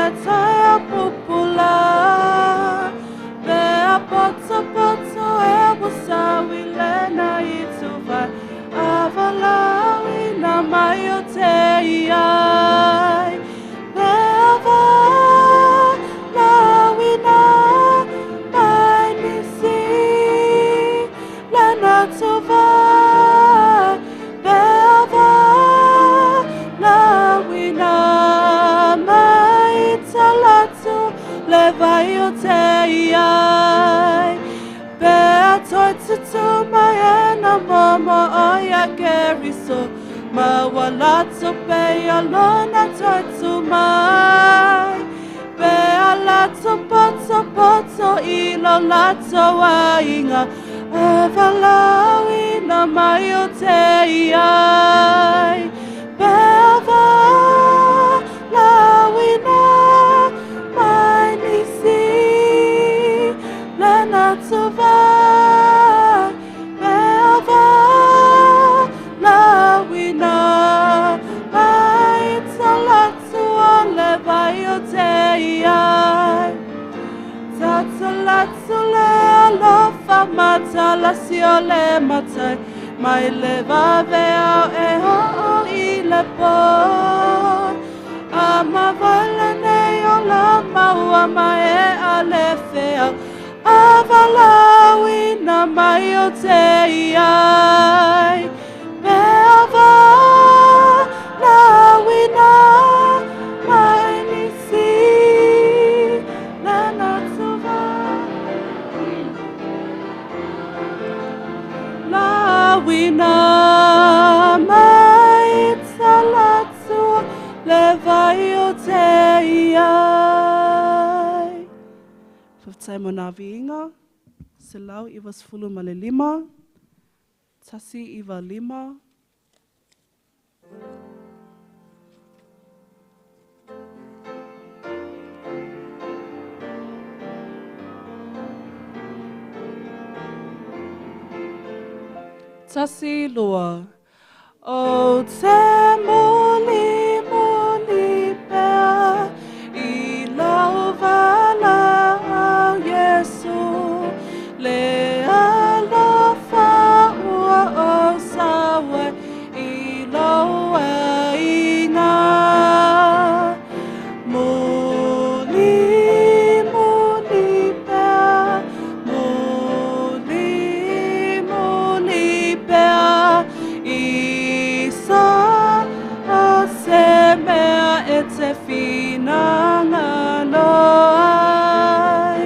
le taia pupula. Bea poto poto e wasawi le na ituva. Avalawi na mai o te iai. Bea valawi na mai nisi le na tuva. Bea valawi na mai talatu le vai o te iai. Bea toi tutu mai e na momo o ia keriso. Ma walato bea lona toi tu mai. Bea lato poto poto ilo lato ainga. Avalawi na mai o te iai. Bea valawi na mai nisi le na tuva. Bea valawi na mai talatu o le vai o te iai. Tatalatu le alofa mata lasi o le matai. Mai le vave au e ho o i le po. Ama vala nei o la maua mai e a le fea. Avalawi na mai o te iai. Bea valawi na mai nisi le na tuva. Lawi na mai talatu le vai o te iai. Whaftai mo nā viinga. Se lau iwa sefulu ma le lima. Tasi iwa lima. Tasi lua. O te muli muli pea i lau vala au Yesu. Le alofa ua o sawe i loa inga. Muli muli pea, muli muli pea i sa o se mea e te finanga loai.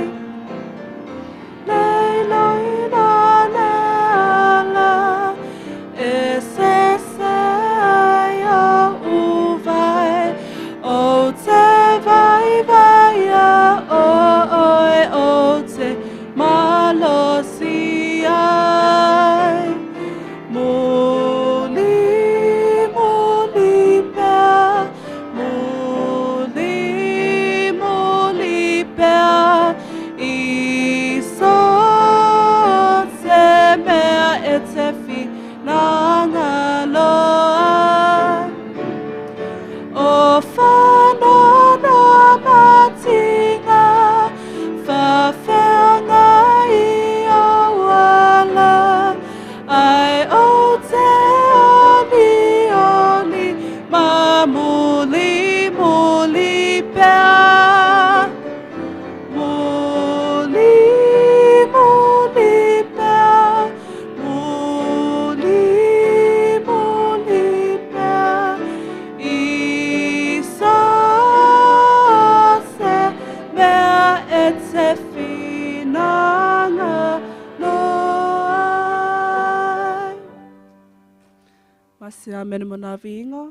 Masia mene mona viinga.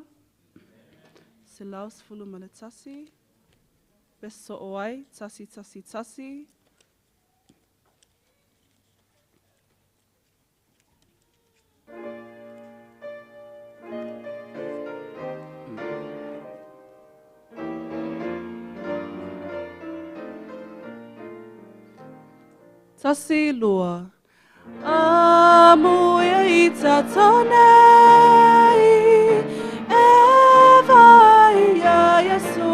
Se lau sefulu ma le tasi. Beso oai, tasi tasi tasi. Tasi lua. Amuia i tatonei, e vai a Yesu.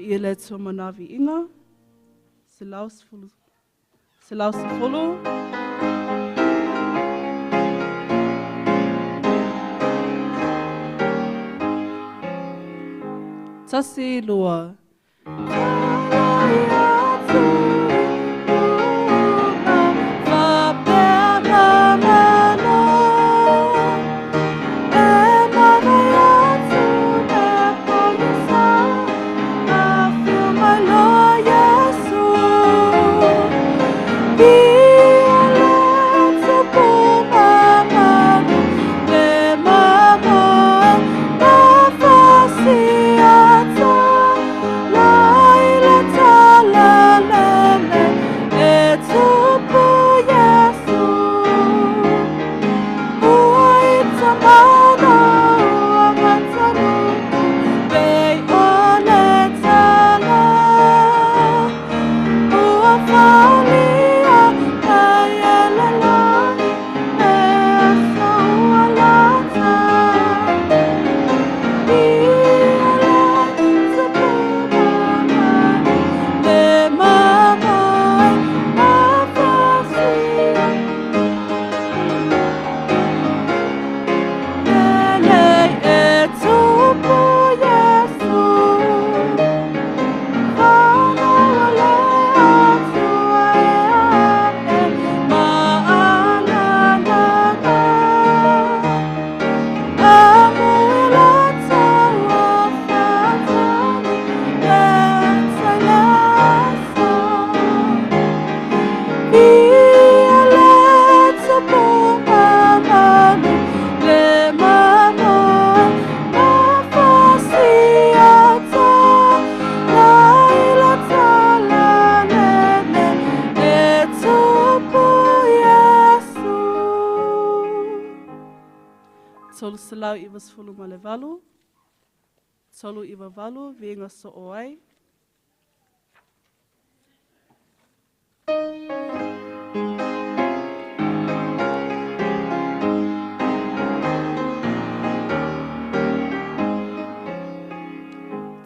I le tō manawi inga, se lau se fulu. Tasi lua. Tolu salau iwa sfulu ma le walu. Tolu iwa walu, vienga so oai.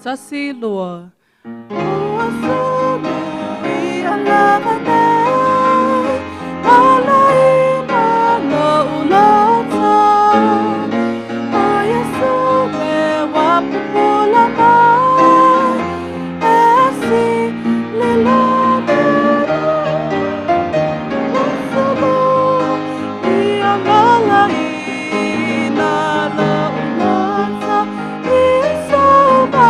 Tasi lua. Ua sunu I alava nei, ala ina lo ulota. O Yesu me wapupula mai, esi lilone. Ua sunu I amala ina lo ulota, Isoma.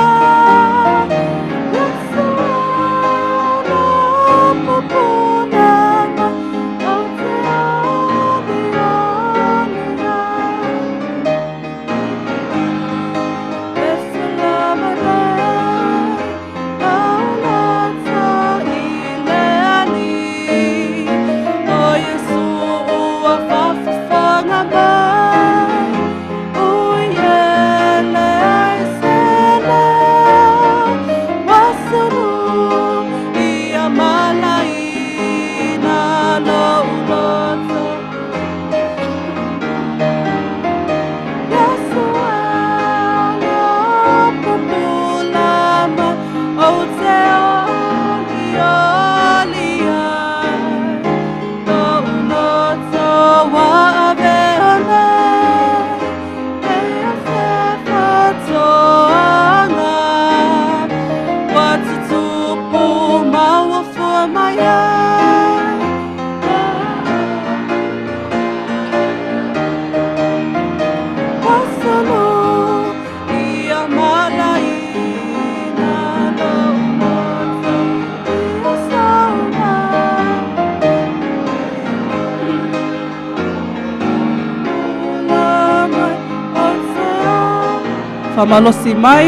Famalosi mai.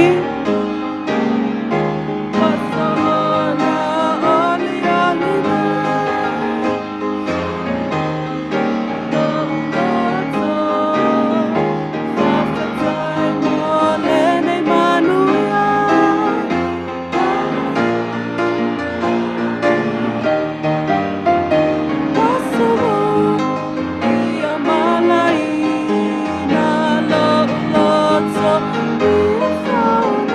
Oh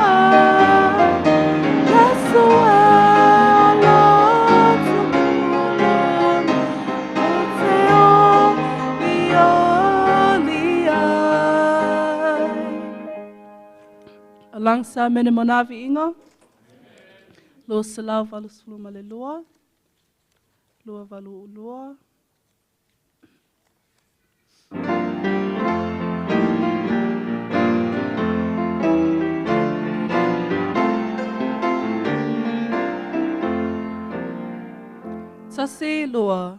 Alangsa mene monavi inga. Lua salau valu sulu male lua. Lua valu lua. Tasi lua.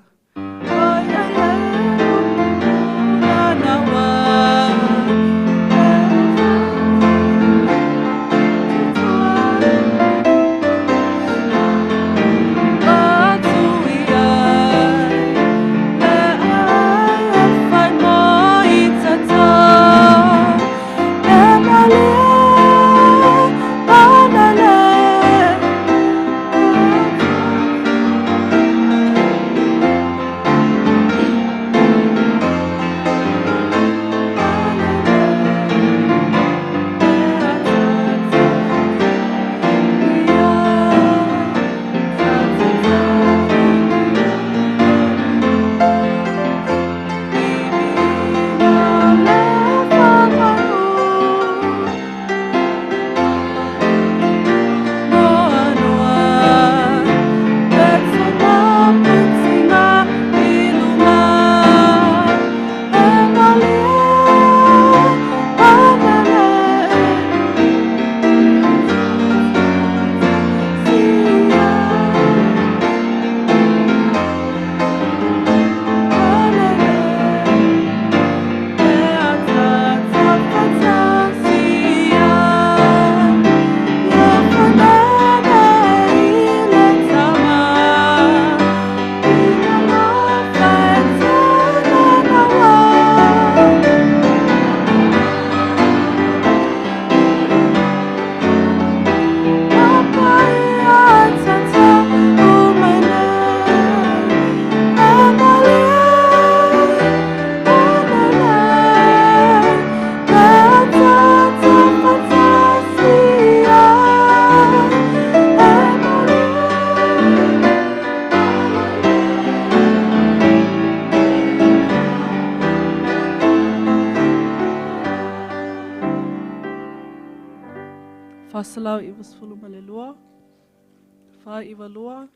Fasalau iwa sfulu male lua. Fa iwa lua.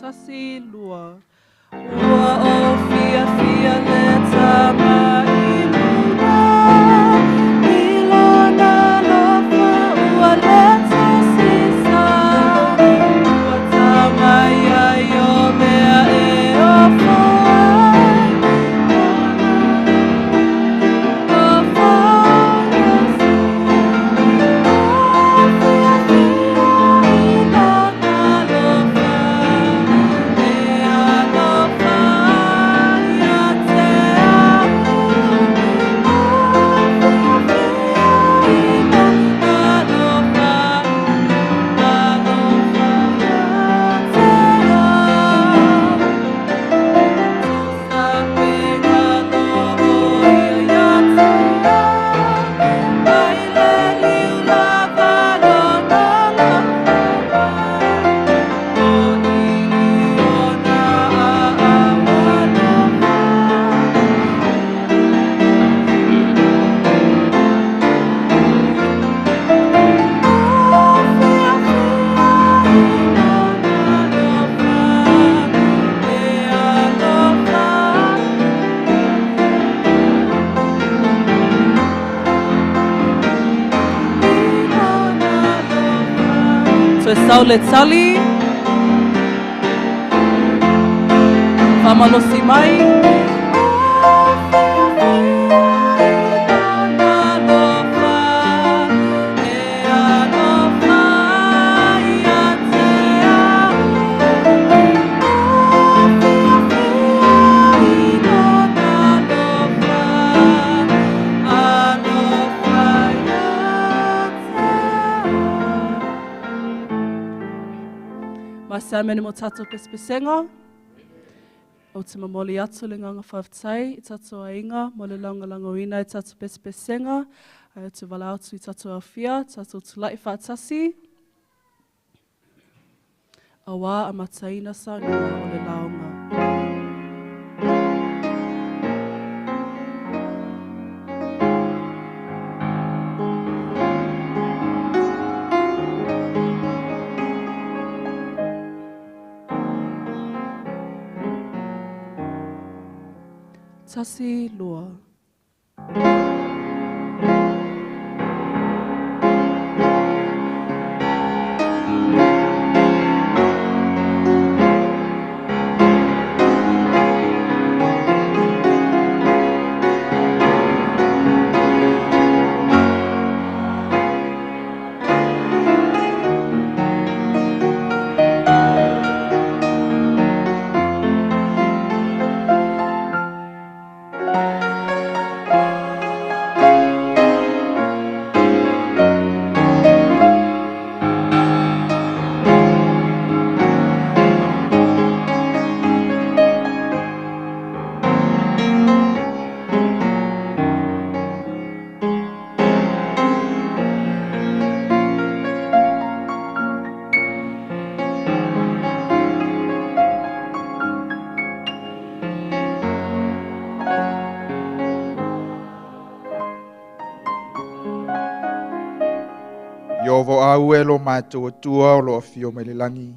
Sasi lua. Lua o fia fia le tama iluna. Ilona lofa ua le tosisa. Ua tama ia yo mea e ofo. Ofo Yesu. O fia fia ilona lofa. Ea lofa ia te au. O fia fia ilona lofa. A lofa ia te au. Tusa pega loho ia te au. Baile liu lava lona lofa. O iona a awa lofa. So Saule Tsali, Famalosi Mai. Masa mene mo tatou pespesenga. O te mamoli atu le nganga whawtai, I tatou ainga, mo le launga langoina I tatou pespesenga. Ai te wala atu I tatou awhia, tatou tulai whaatasi. A wā a mataina saunga o le laonga. Tasi lua. Iovo au e lo mātou tua o lo afio mai le langi.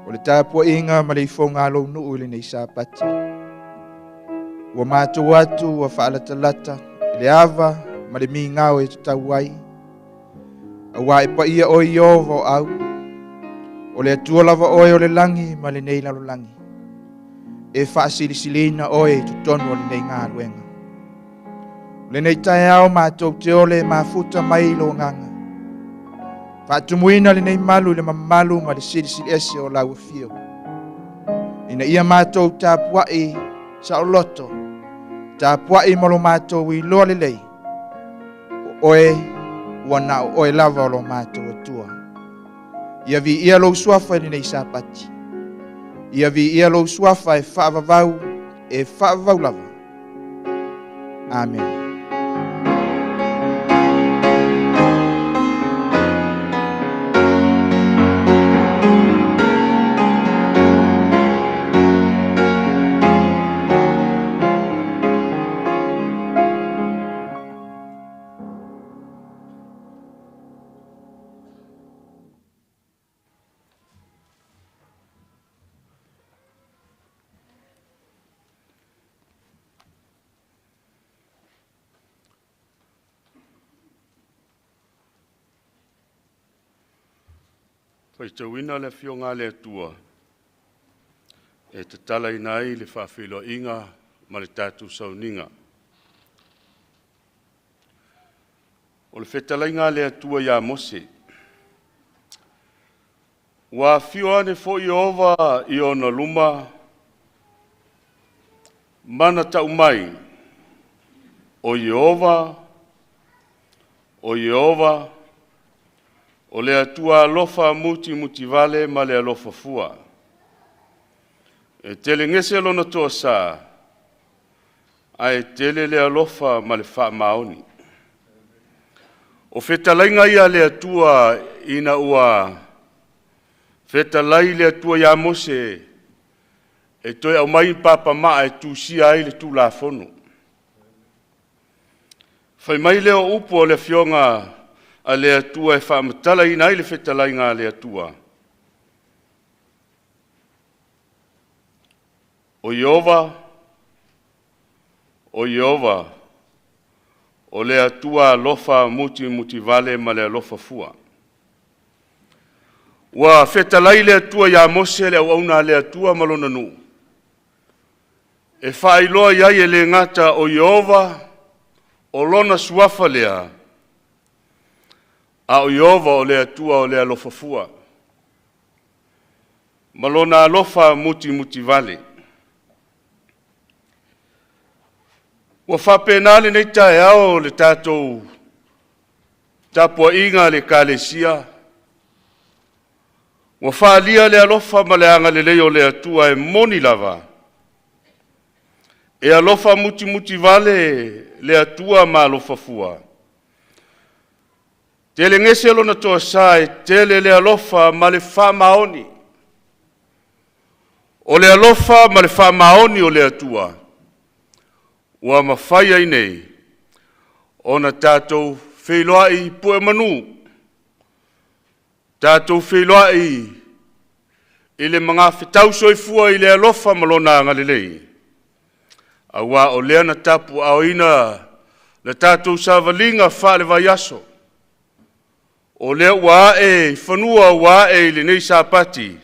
O le tāpua inga ma le ifonga lo nuu le nei sāpati. Ua mātou atu ua whaalatalata, le ava ma le mi ngau e tutau ai. Awa e pa ia o Iovo au. O le atua lava oe o le langi ma le nei lalo langi. E whaasilisilina oe tutonu o le nei ngā luenga. Le nei tae ao mātou te ole mafuta mai lo nganga. Whaatumuina le nei malu le mamalu ma le sirisiri ese o lau fio. Ina ia mātou tāpuai sa o loto. Tāpuai malo mātou I loa le lei. Oe wana oe lava o lo mātou atua. Ia vi ia lo suafa le nei sāpati. Ia vi ia lo suafa e whaavavau e whaavavau lava. Amen. Pai tauina le fionga le tua. E te tala inai le whawhilo inga ma le tātu sauninga. O le whetalainga le tua ia Mose. Wa fio ane fo Iova I ona luma. Mana tau mai. O Iova. O le atua alofa muti vale ma le alofa fua. E tele ngese lona toa sa. Ai tele le alofa ma le wha maoni. O whetalainga ia le atua ina ua. Whetalai le atua ia Mose. E toi au mai papa maa e tu si ai le tu la fono. Fai mai leo upo le fionga a le atua e whaamatala I nai le whetalai ngā le atua. O Iova, o le atua lofa muti vale ma le lofa fua. Wa whetalai le atua ia Mose le au auna le atua malona nu. E whaailoa iai e le ngata o Iova, o lona suafa lea. A o Iova o le atua o le alofa fua. Malona alofa muti vale. Wa whapenale nei tae ao le tātou tapua inga le kālesia. Wa whaalia le alofa ma le anga le leo le atua e moni lava. E alofa muti vale le atua ma alofa fua. Tele ngese lona toa sai, tele le alofa ma le wha maoni. O le alofa ma le wha maoni o le atua. Ua mawhai ai nei, ona tātou wheloai pue manu. Tātou wheloai i le mga whetau soifua i le alofa malona ngalilei. Awa o lea na tapu au ina le tātou savalinga whaale vai aso. O lea wa e whanua wa e le nei sāpati.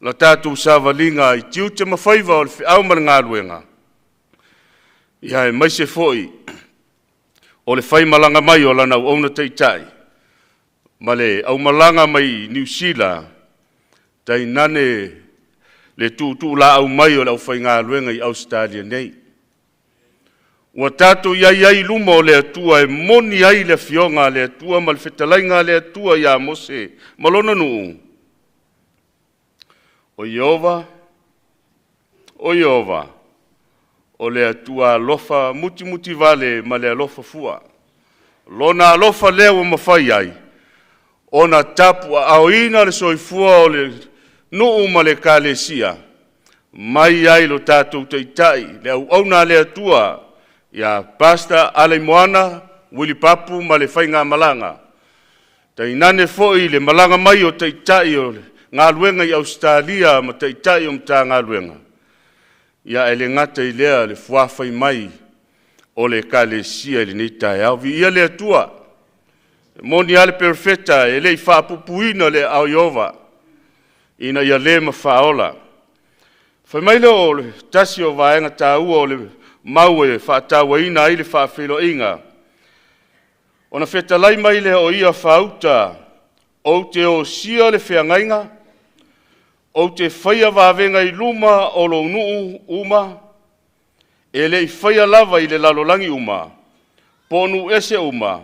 La tātou savalinga i tiu te mawhaiva o le whiau maranga luenga. Ia e mai se foi o le whai malanga mai o lana au na teitai. Ma le au malanga mai New Zealand. Tai nane le tu la au mai o le au whai ngā luenga i Australia nei. Ua tātou iai luma o le atua e moni ai le fionga le atua ma le whetalainga le atua ia mose malona nuu. O Iova, o le atua alofa muti vale ma le alofa fua. Lona alofa leo mawhai ai. Ona tapu au ina le soifua o le nuu ma le kalesia. Mai ai lo tātou teitai le au auna le atua. Ia pasta ale moana, wili papu ma le whainga malanga. Tai nane foi le malanga mai o teitai o ngā luenga i Australia ma teitai o mta ngā luenga. Ia ele ngata i lea le fuawhai mai o le kalesia i le nitai au. Vi ia le atua. Moni ale perfeta e le i whaapupuina le au Iova. Ina ia le ma whaola. Whai mai le o le tasi o vaenga tā ua o le mau e whaatawa ina i le whaafelo inga. Ona whetalai mai le o ia whauta o te o sia le whiangainga, o te whaia wawenga i luma o lo nuu uma, e le i whaia lava i le lalolangi uma, ponu ese uma,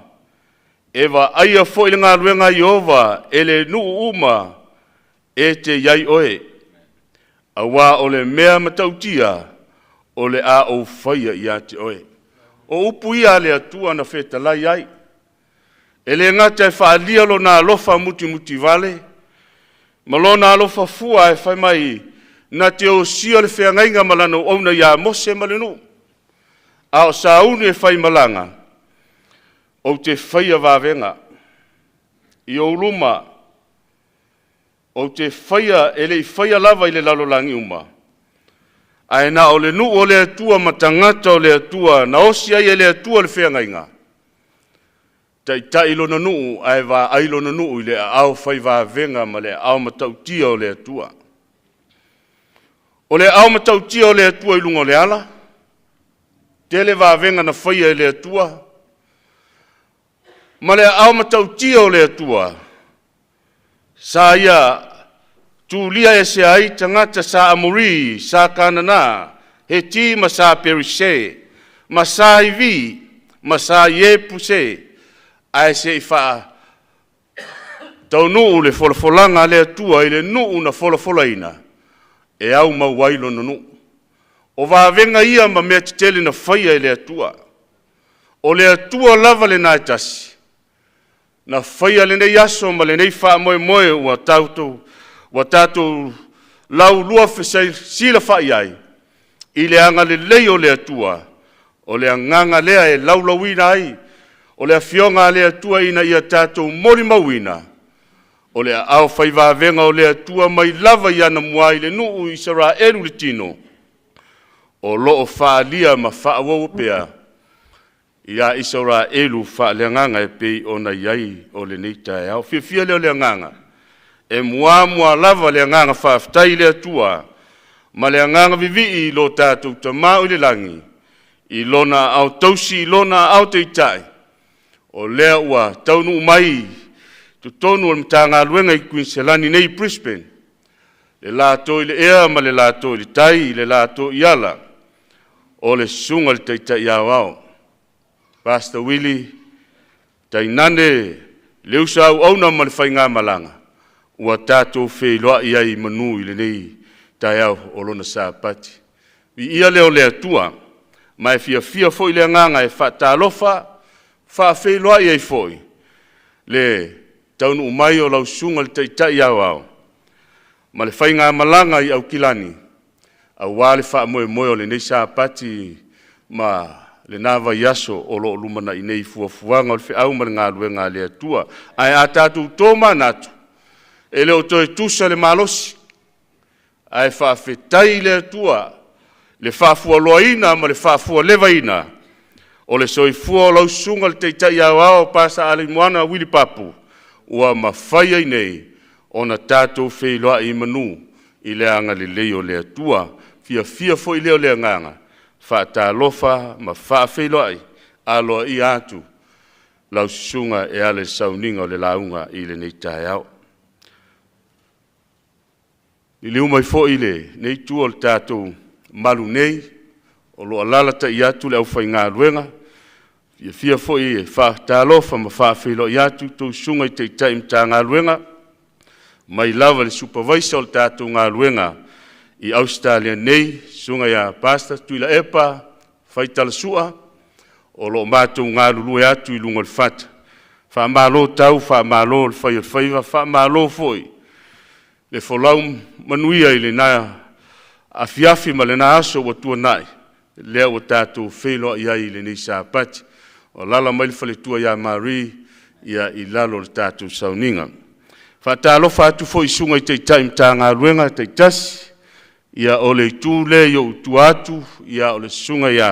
e wa aia fo i le ngā ruenga Iova e le nuu uma e te iai oe. Awa o le mea matautia, o le a o whaia i ate oe. O upu ia le atua na whetalai ai. E le ngata e whaalia lo na alofa muti vale. Ma lo na alofa fua e whai mai na te o sia le whiangainga malana o auna ia mose malenu. A o sauni e whai malanga. O te whaia wawenga. I o luma. O te whaia, e le i whaia lava i le lalolangi uma. Ai na o le nuu o le atua matangata o le atua, na osi ai e le atua le whiangainga. Tai lona nuu, ai wa ai lona nuu i le au whai wawenga ma le au matautia o le atua. O le au matautia o le atua i lungo le ala. Tele wawenga na whaia i le atua. Ma le au matautia o le atua. Sa ia tulia e se ai tangata sa amuri, sa kanana, he ti ma sa perise, ma sa iwi, ma sa iepuse, ai se i wha tau nuu le folafolanga le atua i le nuu na folafolaina, e au mauailo na nuu. O wawenga ia ma mea titele na whaia i le atua. O le atua lava le naitasi. Na whaia le nei aso ma le nei wha moe ua tātou lau lua whesai sila whai ai. I le anga le lei o le atua. O le anganga lea e laulawina ai. O le fionga le atua ina ia tātou mori mawina. O le au whai wawenga o le atua mai lava i ana mua i le nuu i sara eru le tino. O loo whaalia ma whaawau pea. Ia isora elu fa le nganga e pei ona iai o le neita e au. Fia le nganga. E mua lava le nganga whaaftai le atua. Ma le nganga vivi i lo tātou tamau i le langi. I lona au tausi, i lona au teitai. O lea ua taunu mai. Tutonu o mtanga luenga i Queenselani nei Brisbane. Le lato i le ea ma le lato i le tai, le lato i ala. O le sunga le teitai au au. Pastor Willie, tai nane, leu sa au na ma le whainga malanga. Ua tātou wheloa i ai manu i le nei tai au o lona sāpati. ia leo le atua, mai fia foi le nganga e whaatalofa, whaafeiloa i foi, le taunu umai o lau sunga le taitai au au, ma le whainga malanga i au kilani, au wale wha moe o le neisa pati, ma le nava yaso o lo lumana i nei fuafuanga o le au ma le ngā luenga le atua, ai a tātou tōma natu, e leo toi tusa le malosi, ai whaafetai le atua, le whaafua loaina ma le whaafua lewaina, o le soifua o lau sunga le teitai au au pasa ale moana wili papu, ua mawhaia i nei, o na tātou wheiloa i manu, i le anga le leo le atua, fia fo i leo le nganga, whaatalofa ma whaafeiloa i, aloa i atu, lau sunga e ale sauninga o le launga i le neitai au. I leo mai fo i le, nei tua o le tātou malu nei, o lo alala ta i atu le au whai ngā ruenga, fia fo i e whaatalofa ma whaafeiloa i atu, tau sunga i te taim tā ngā ruenga, mai lava le supervisor o le tātou ngā ruenga, i Australia nei, sunga ia pasta, tuila epa, whai talasua, o lo mātou ngā lulu e atu i lunga le whata, wha mālo tau, wha mālo le whai o whaiva, wha mālo foi, le wholau manuia i le nā afiafi ma le nā aso wa tua nai, lea o tātou wheloa ia i le nisa pati, o lala mai le whale tua ia Marie, ia i lalo le tātou sauninga. Whaatalofa atu fo i sunga i te taim tā ngā ruenga, te tasi, ia o le tū le i o tu atu, ia o le sunga ia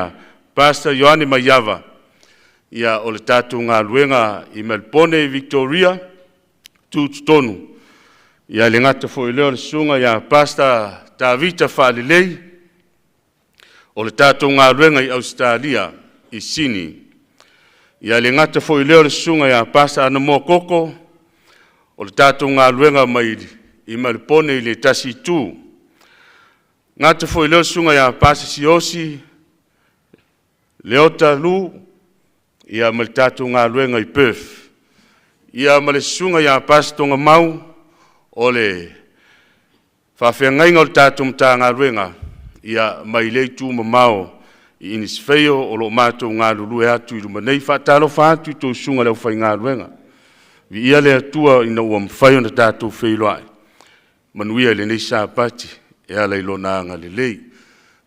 Pastor Ioane Maiava, ia o le tātou ngā ruenga i Melbourne, Victoria, tūtonu, ia le ngata fo i leo le sunga ia Pastor Tavita Whalilei, o le tātou ngā ruenga i Australia, i Sini. Ia le ngata fo i leo le sunga ia Pastor Anamo Koko, o le tātou ngā ruenga mai i Melbourne i le tasi tū. Ngata fo i leo sunga ia Pastor Siosi, Leota Lu, ia ma le tātou ngā ruenga i Perth. Ia ma le sunga ia Pastor Tonga Mau, o le whawhiangainga o le tātou mta ngā ruenga, ia mai lei tū mamao i inisfeio o lo mātou ngā lulu e atu i rumanei, whaatalo whaatu i tō sunga leo whai ngā ruenga. Vi ia le atua ina ua mwhaio na tātou whailoai. Manuia le nei sāpati, e ala i lo nāanga le lei.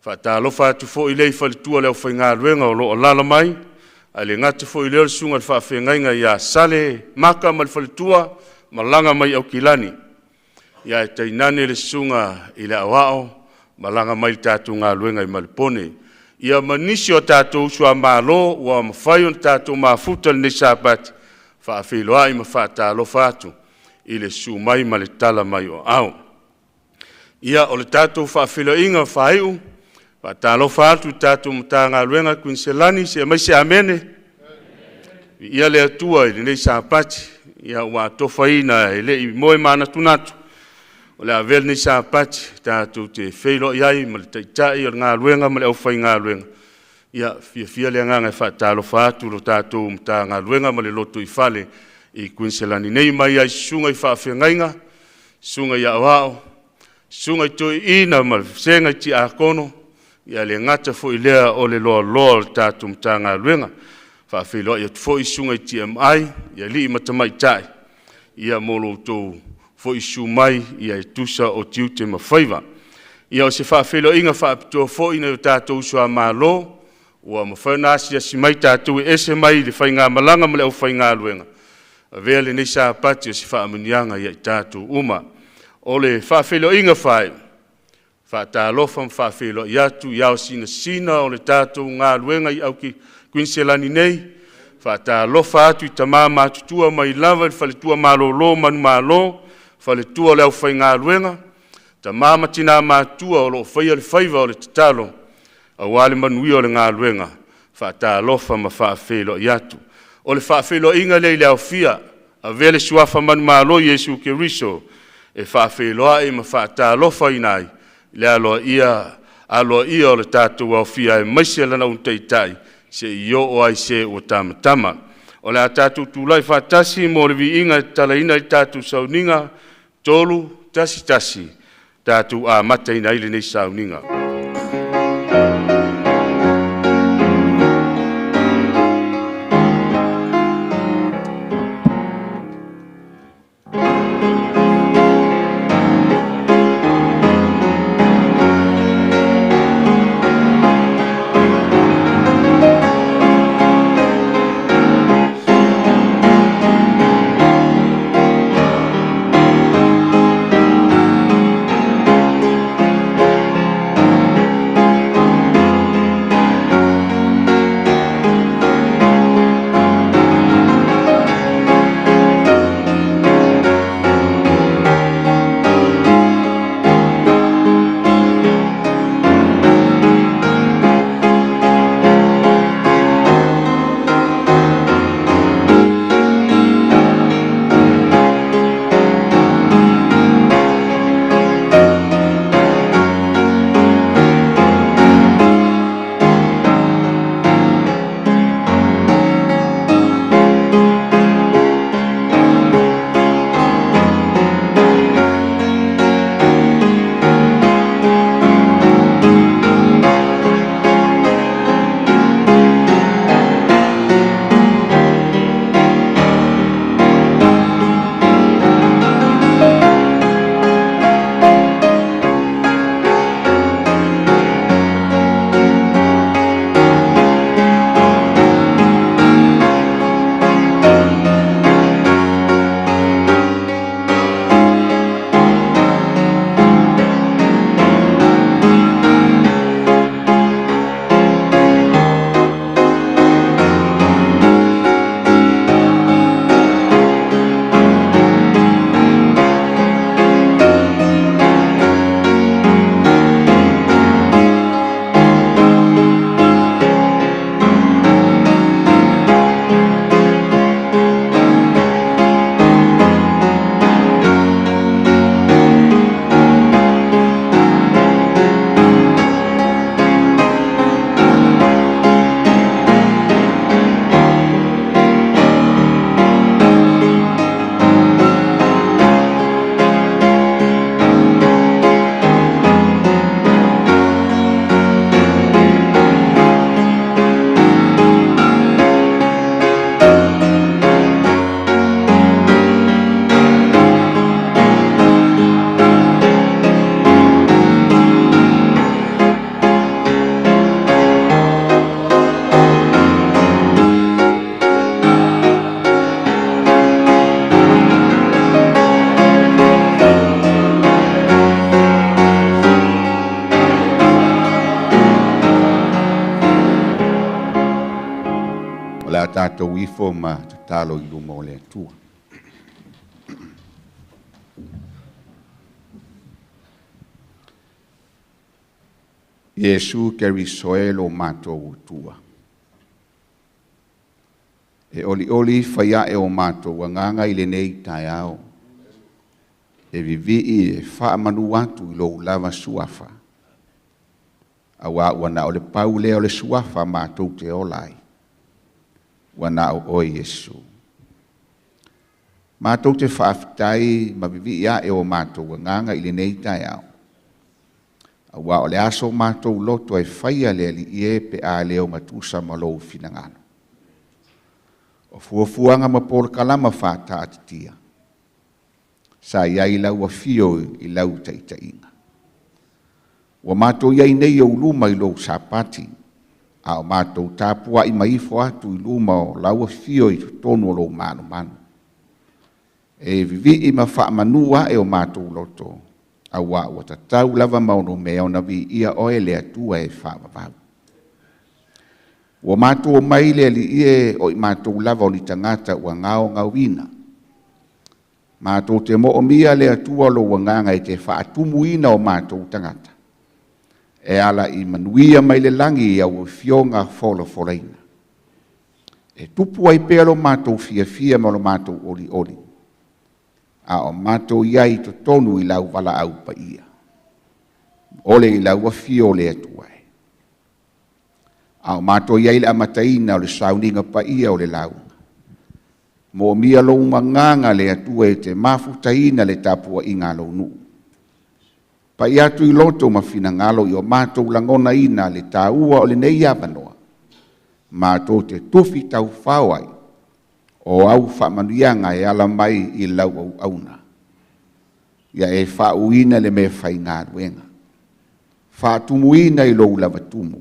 Whaatalo whaatu fo i lei whalitua leo whai ngā ruenga o lo o lala mai, a le ngata fo i leo sunga le whawhiangainga ia sale maka ma le whalitua, ma langa mai au kilani. Ia e tainane le sunga i le awao, malanga mai tātou ngā luenga i Malipone. Ia manisi o tātou usua mālo, ua mawhai o tātou mafuta le nesapati, whaafeiloa i mawhaatalo whātu, i le su mai ma le tala mai o au. Ia o le tātou whaafeiloa inga whaiu, whaatalo whātu tātou mta ngā luenga Queenselani, se mai se amene. Ia le atua i le nesapati, ia ua tofa ina e le i moe mana tunatu. O le avel ni sa pati, tātou te wheilo iai, ma le taitai o ngā luenga, ma le au whai ngā luenga. Ia, fia le nganga e whaatalo whaatu, lo tātou mta ngā luenga, ma le loto i whale, i Queenselani. Nei mai ai sunga i whaawhiangainga, sunga i awao, sunga i toi ina, ma le senga i ti akono, ia le ngata fo i lea o le loa loa o tātou mta ngā luenga. Whaawhilo ia fo i sunga i TMI, ia li i matamai tai, ia molo tōu, fo isu mai ia e tusa o tiu te mawhaiva. Ia o se whaafelo inga whaapitua fo ina o tātou usua mālo, ua mawhaunasi si mai tātou e ese mai le whai ngā malanga male au whai ngā luenga. A vea le nei sāpati o se whaamunianga ia i tātou uma. O le whaafelo inga whai, whaatalofa whaafelo i atu iau sina o le tātou ngā luenga i au ki Queenselani nei, whaatalofa atu i tamama atutua mai lava le whaletua mālo manu mālo, fale tua leo whai ngā luenga, ta mama tina mātua o lo whai ale whaiva o le tatalo, a wale manui o le ngā luenga, wha lofa ma whaafelo i atu. O le whaafelo inga lei leo fia, a vele suafa manu mālo Jesu Keriso, e whaafelo ai ma wha lofa inai, le aloa ia o le tātou au fia e maise lana unteitai, se i o ai se o tamatama. O le a tātou tūlai whatasi mo le vi inga tala ina i tātou sauninga, tolu, tasi, tātou a mata ina ili nei sauninga. Malifo ma te talo i luma o le atua. Iesu ke risoelo mātou utua. E oli whaia e o mātou wanganga i le nei tai ao. E vivi e wha manu atu i lo lava suafa. Awa wana o le pau leo le suafa mātou te olai. Wana o Iesu. Mātou te whaafitai ma vivi ia e o mātou wanganga i le nei tai ao. Awa o le aso mātou loto e whaia le ali ie pe a leo matusa malou finangano. O fuafuanga ma polo kalama whata atitia. Sa iai lau a fio i lau taitainga. Wa mātou iai nei au luma i lou sapati. A o mātou tāpua i maifo atu i luma o lau a fio i tonu o lou manu. E vivi i ma wha manua e o mātou loto. Awa o tatau lava maunu mea o navi ia oe le atua e whaavavau. Wa mātou o maile li ie o i mātou lava o ni tangata ua ngao ina. Mātou te mo o mia le atua lo wanganga e te whaatumuina o mātou tangata. E ala i manuia mai le langi au fionga fola. E tupu ai pelo mātou fia ma lo mātou oli. A o mātou iai to tonu i lau wala au pa ia. Ole i lau wafio le atua e. A o mātou iai le amataina o le sauninga pa ia o le lau. Mo mia lo manganga le atua e te mafutaina le tapua i ngalo nu. Pa ia tu i loto ma fina ngalo i o mātou langona ina le taua o le nei avanoa. Mātou te tufi tau whawai. O au whamanuianga e ala mai i lau au auna. Ia e whauina le me whai ngā ruenga. Whaatumuina i lou lava tumu.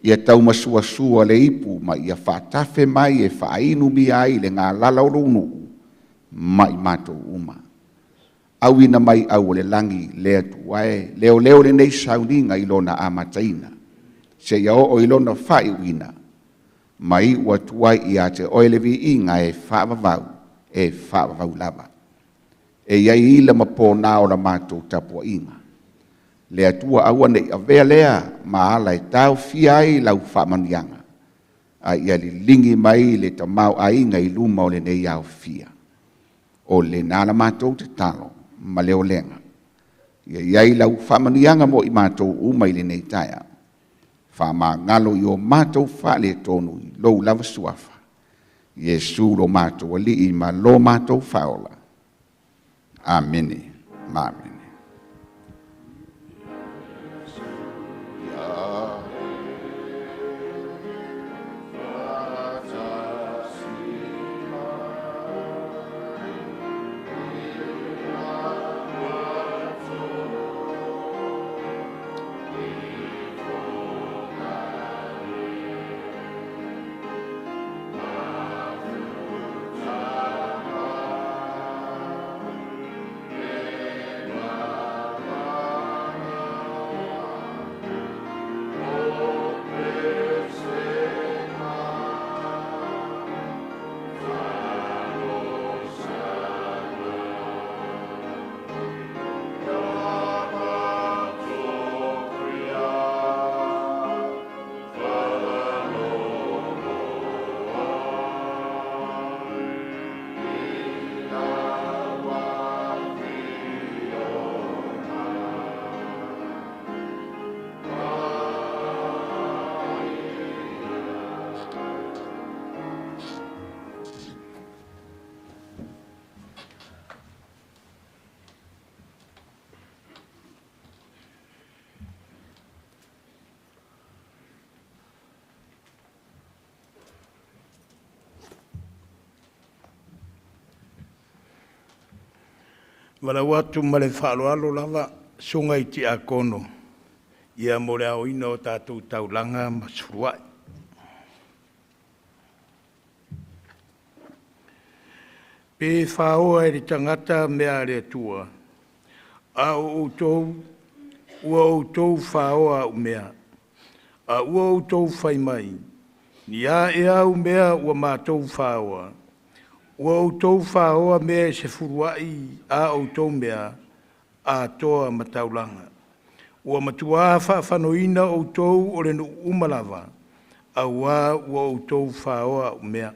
Ia tau masua le ipu ma ia whaatafe mai e whaainu mi ai le ngā lala o rounu mai mātou uma. Au ina mai au le langi le atuae leo le nei sauninga i lona amataina. Se ia o i lona whai uina. Mai ua tuai i a te oelevi inga e whaavavau lava. E iai ila ma pōnā o la mātou tapua inga. Le atua aua nei a vea lea ma ala e tau fia ai lau whaamanianga. A ia li lingi mai le tamau a inga i luma o le nei au fia. O le nāna mātou te talo ma leo lenga. Ia iai lau whaamanianga mo i mātou uma i le nei taia. Whama ngalo i o mātou whale tonu i lou lava suafa. Iesu lo mātou ali i ma lo mātou whaola. Amene. Mamene. Wala watu male whaaloalo lava sunga i ti a kono. Ia mo le au ino tātou taulanga masuruai. Pe whaoa e ri tangata mea le tua. A o tou, ua o tou whaoa o mea. A ua o tou whai mai. Ni a e au mea ua mātou whaoa. Ua outou whaoa mea se furuai a outou mea a toa mataulanga. Ua matua whanoina outou o le nu umalava. A ua outou whaoa mea.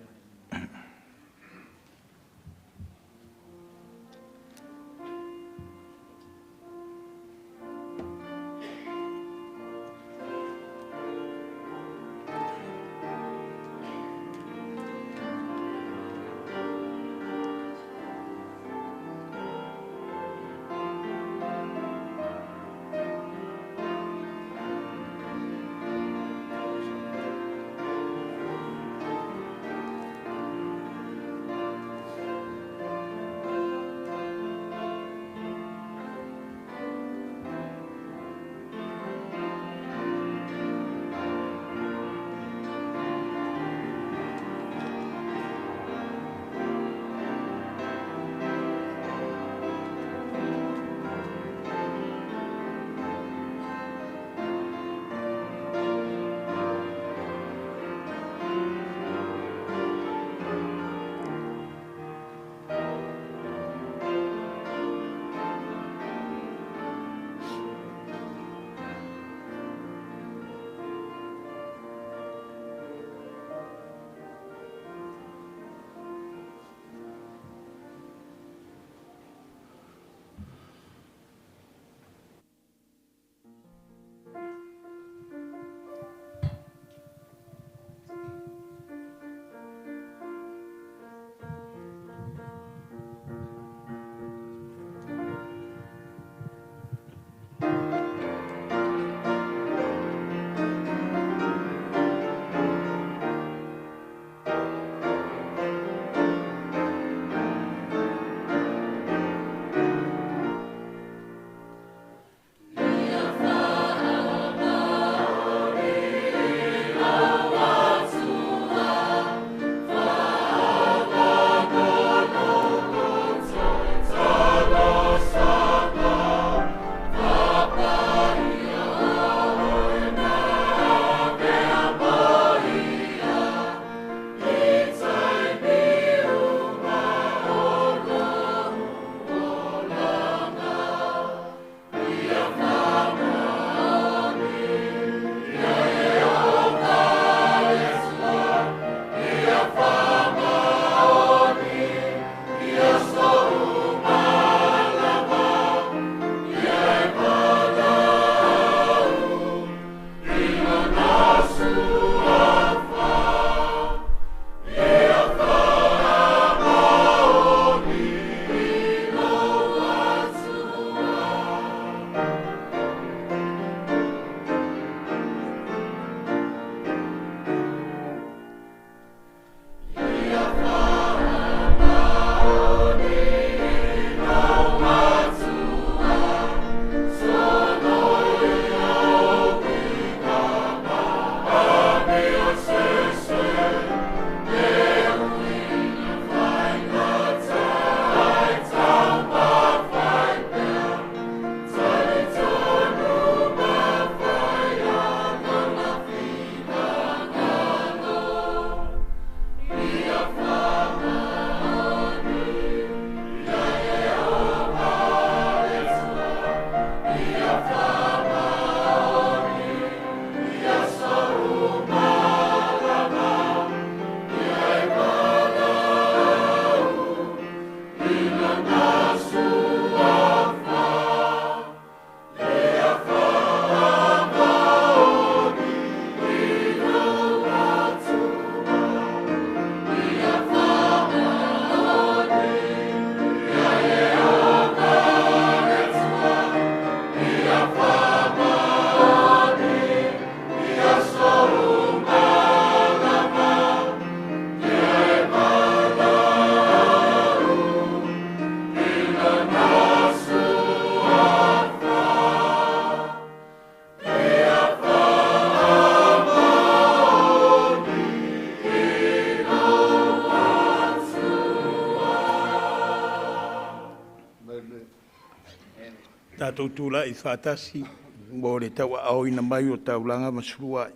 tātou tūla I whātasi, mō le tau au ina mai o taulanga masurua.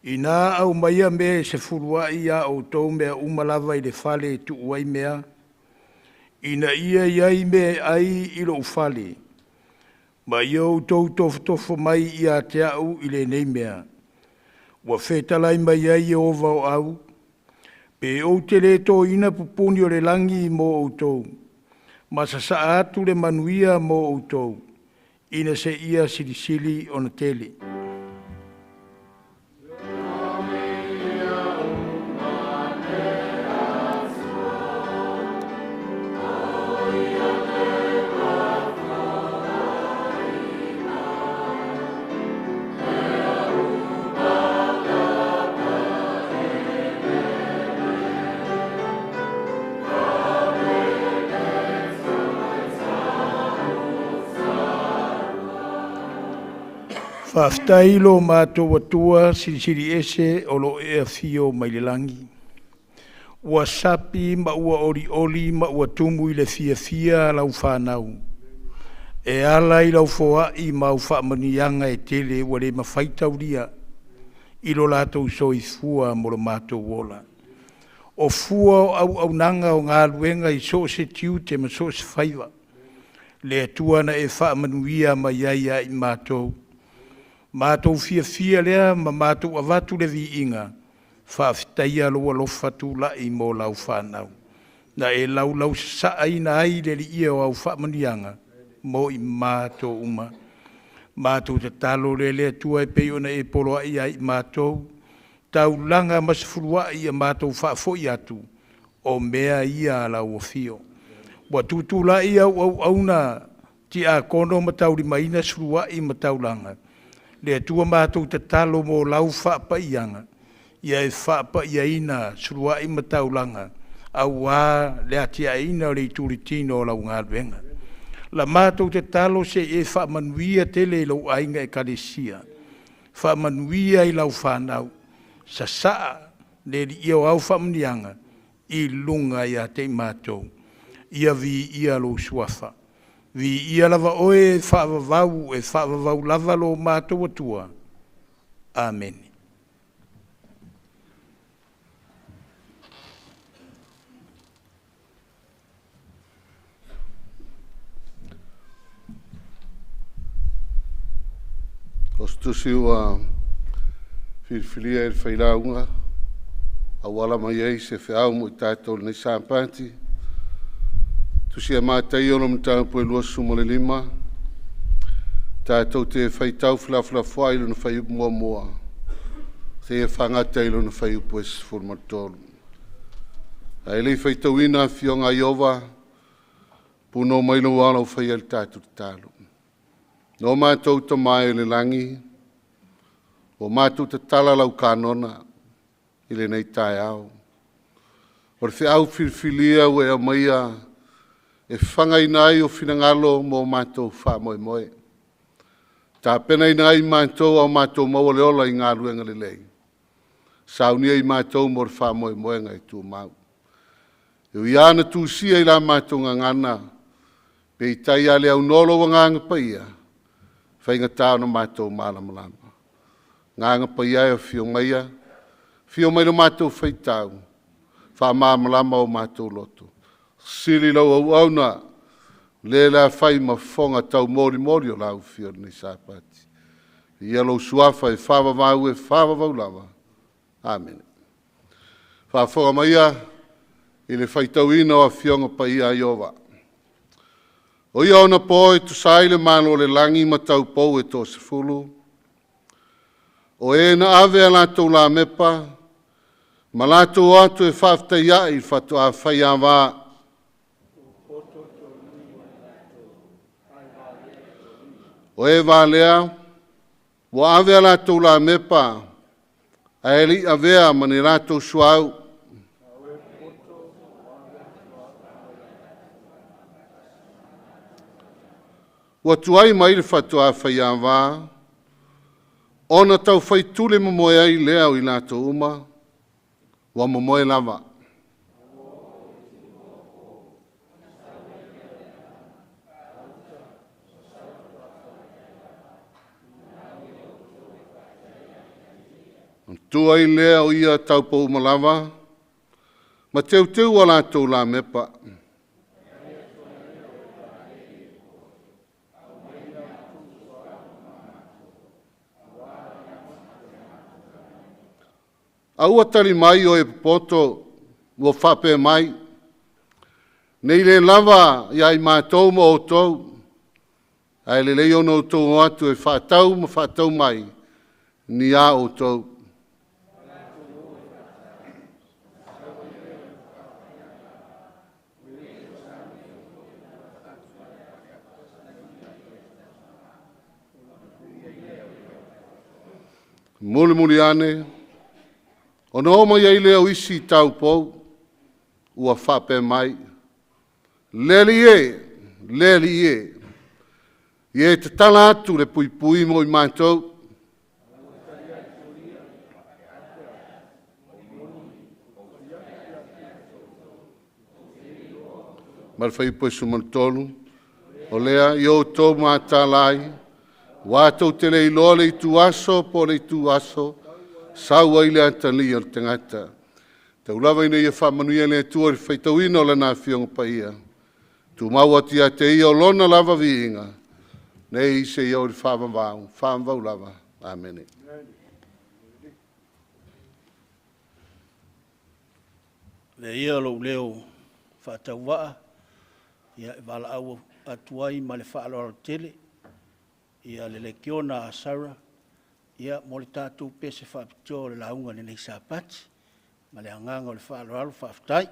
Ina au maia me se furua ia o tau mea umalava i le fale tu uai mea. Ina ia iai me ai ilo ufale. Ma iau tau tofo mai ia te au i le nei mea. Wa whetalai mai ai o vau au. Pe o te le tō ina pupuni o le langi mo o tau. Ma sa atu le manuia mo o tau. Ina se ia silisili o na tele. Whaftailo mātou atua sirisiri ese o lo ea fio mai le langi. Ua sapi ma ua oli ma ua tumu i le fia lau whanau. E ala i lau foa i mau whaamanianga e tele ua le mawhaitauria i lo lātou soi fua mo lo mātou wola. O fua au nanga o ngā luenga i so se tiu te ma so se whaiva. Le atuana e whaamanuia ma iaia i mātou. Mātou fia lea ma mātou avatu le vi inga, whaafitaia loa lofatu la i mō lau whanau. Na e lau saaina ai le li ia o au whaamanianga, mō i mātou uma. Mātou te talo le lea tua e peiona e poloa i ai mātou, tau langa masifurua i a mātou whaafoi atu, o mea ia lau o fio. Wa tutu la i au auna, ti a kono matau li maina surua i matau langa. Le tua mātou te talo mō lau whaapa ianga, ia e whaapa iaina surua i mataulanga, au wā le atia ina o le turitino o lau ngā ruenga. La mātou te talo se e whaamanuia tele lau ainga e kalesia, whaamanuia i lau whanau, sa saa le li ia o au whaamanianga, i lunga ia te mātou, ia vi ia lo suafa. Vi ia lava oe whaavavau lava lo mātou atua. Amen. Ostusi ua whirwhiria e whairaunga, a wala mai ei se whiau mo i tātou nei sāmpāti, tusi a mātai ono mtau po e lua sumo le lima. Tātou te whaitau whilawhilawhua ilo na whaiupu mua mua. Te e whangata ilo na whaiupu e sifuru matolu. A elei whaitau ina whionga Iova, puno mailo wala o whai al tātou te tālu. No mātou ta mai le langi, o mātou te tala lau kānona, ile nei tai au. O le whiau whirwhilia ue a maia, e whangai nai o whinangalo mō mātou wha moe moe. Tā penai nai mātou au mātou maua leola i ngā ruenga le lei. Saunia i mātou mō le wha moe moe ngai tū mau. E ui ana tūsia i la mātou ngā ngana, pe i tai ale au nolo wa nganga paia, whainga tāo na mātou mālamalama. Nganga paia e whio mai no mātou whaitau, wha māmalama o mātou loto. Siri lau au na le la whai ma whonga tau mori o lau whio nei sāpati. Ia lau suafa e whawawau e whawawau lava. Amen. Whawhonga maia i le whaitau ina o a whionga pa ia Iova. O ia ona po e tu saile mano le langi ma tau pou e tō se fulu. O e na ave a lātou la mepa, ma lātou atu e whaftai ai whatu a whai a wā. O e wālea, wa ave a lātou la mepa, a e li avea ma ni lātou suau. Wa tuai mai le whatu a whai a wā, ona tau whai tule momoe ai lea o i lātou uma, wa momoe lava. Tua i lea o ia tau pou malava, ma teu teu ala tau la mepa. Aua tali mai o e poto ua whape mai. Nei le lava ia i mātou ma o tau. Ai le leo no tau atu e whatau ma whatau mai. Ni a o tau. Muli muli ane. Ono oma iai leo isi tau pou. Ua whape mai. Leli e. Ie te tala atu le pui pui mo i mātou. Marwhai pui sumaltolu. O lea, i o tō mātālai. Wātou te lei loa le tu aso, po le tu aso. Saua i le antali o tangata. Te ulawa ina ia whamanuia le tua ri whaitauina o le nā whionga paia. Tu maua tia te ia o lona lava viinga. Nei se ia o ri whamavau lava. Amene. Le ia lo leo whātauwaa. Ia e wala au atuai ma le whaalora tele. Ia le kiona a Sara. Ia mo le tātou pese whaapitio le launga ni nei sāpati. Ma le anganga o le whaalora whaafitai.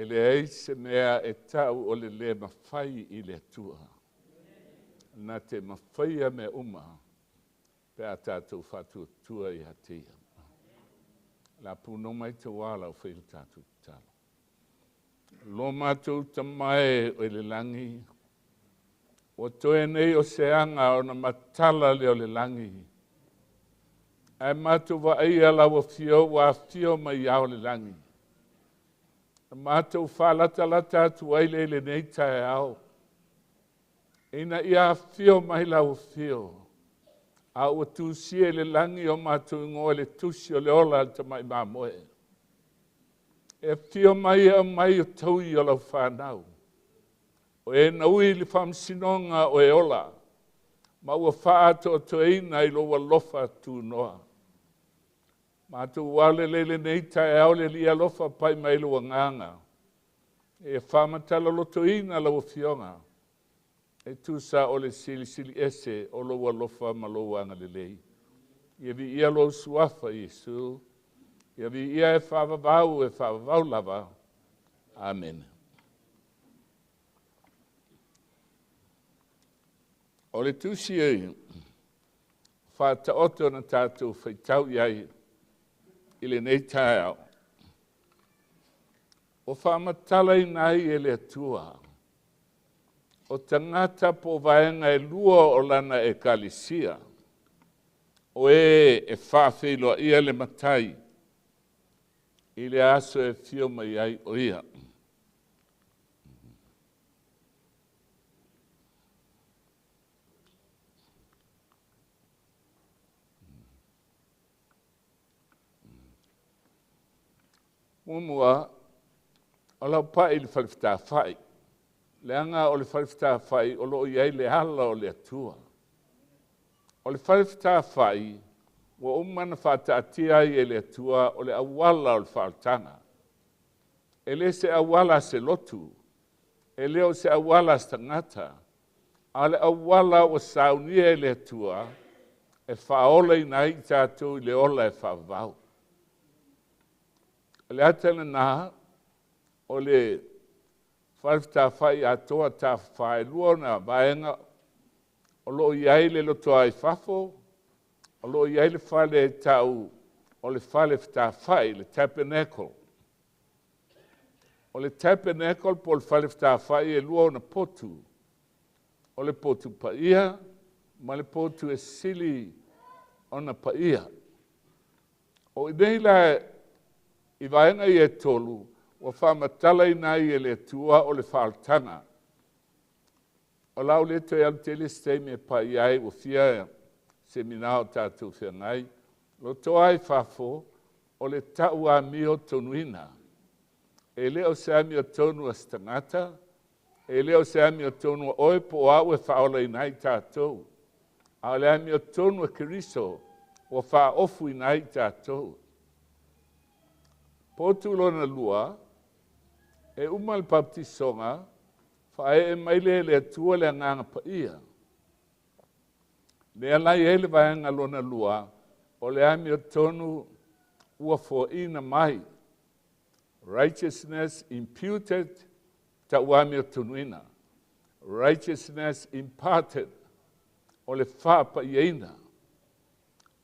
e le ai se mea e tau o le mawhai i le atua. Nā te mawhaia me uma, pe a tātou whātua tua i hatia. La puno mai te wala o whaile tātou tala. Lo mātou tamae o le langi, o toe nei o se anga o na matala le o le langi. Ai mātou wa ai ala wa fio mai au le langi. Mātou whalata lata atu ai le nei tae au. Ina ia fio mai lau fio. A ua tūsia le langi o mātou ngoe le tusi o le ola ta mai māmoe. E fio mai o taui o lau whanau. O e naui le whamsinonga o e ola. Ma ua whaato to eina i loa lofa tū noa. Mātou wale le nei tae au le lia lofa pai mai loa nganga. E whamatala loto ina lau fionga. E tūsa o le sili ese o loa lofa ma loa anga le lei. Ia vi ia lo suafa Yesu. Ia vi ia e whavavau lava. Amen. O le tūsi ei, whata oto na tātou whaitau iai i le nei tae au. O whamatalai nai e le atua. O tangata po vaenga e lua o lana e kalisia. O e whawhilo ia le matai. I le aso e fio mai ai o ia. Mumua, o lau pai le whalifta whai. Leanga o le whalifta whai o loo iai le hala o le atua. O le whalifta whai, wa umana whātaatia i e le atua o le awala o le whaltanga. E le se awala se lotu. E leo se awala se tangata. A le awala o saunia e le atua, e whaola i nai tātou i le ola e whavau. Le atana nā, o le whalifta whai atoa tā whai luona vaenga, o loo iai le loto ai whafo, o loo iai le whale tau, o le whalifta whai, le tabernacle. O le tabernacle po le whalifta whai e luona potu, o le potu paia, ma le potu e sili ona paia. O idei la I vaenga I e tolu, o whamatala I nai e le tua o le whaltanga. O lau le toi am tele stei me pa iai o fia seminao tātou whia ngai. Lo toa I whafo o le tau a mio tonuina. E leo se a mio tonu a stangata. E leo se a mio tonu a oe po au e whaola I nai tātou. A le a mio tonu a kiriso o wha ofu I nai tātou. Potu lona lua, e umal baptisonga, whae e maile le atua le nganga pa ia. Le alai ele vaenga lona lua, o le ami o tonu ua fo ina mai. Righteousness imputed ta uami o tonuina. Righteousness imparted, o le wha pa ieina.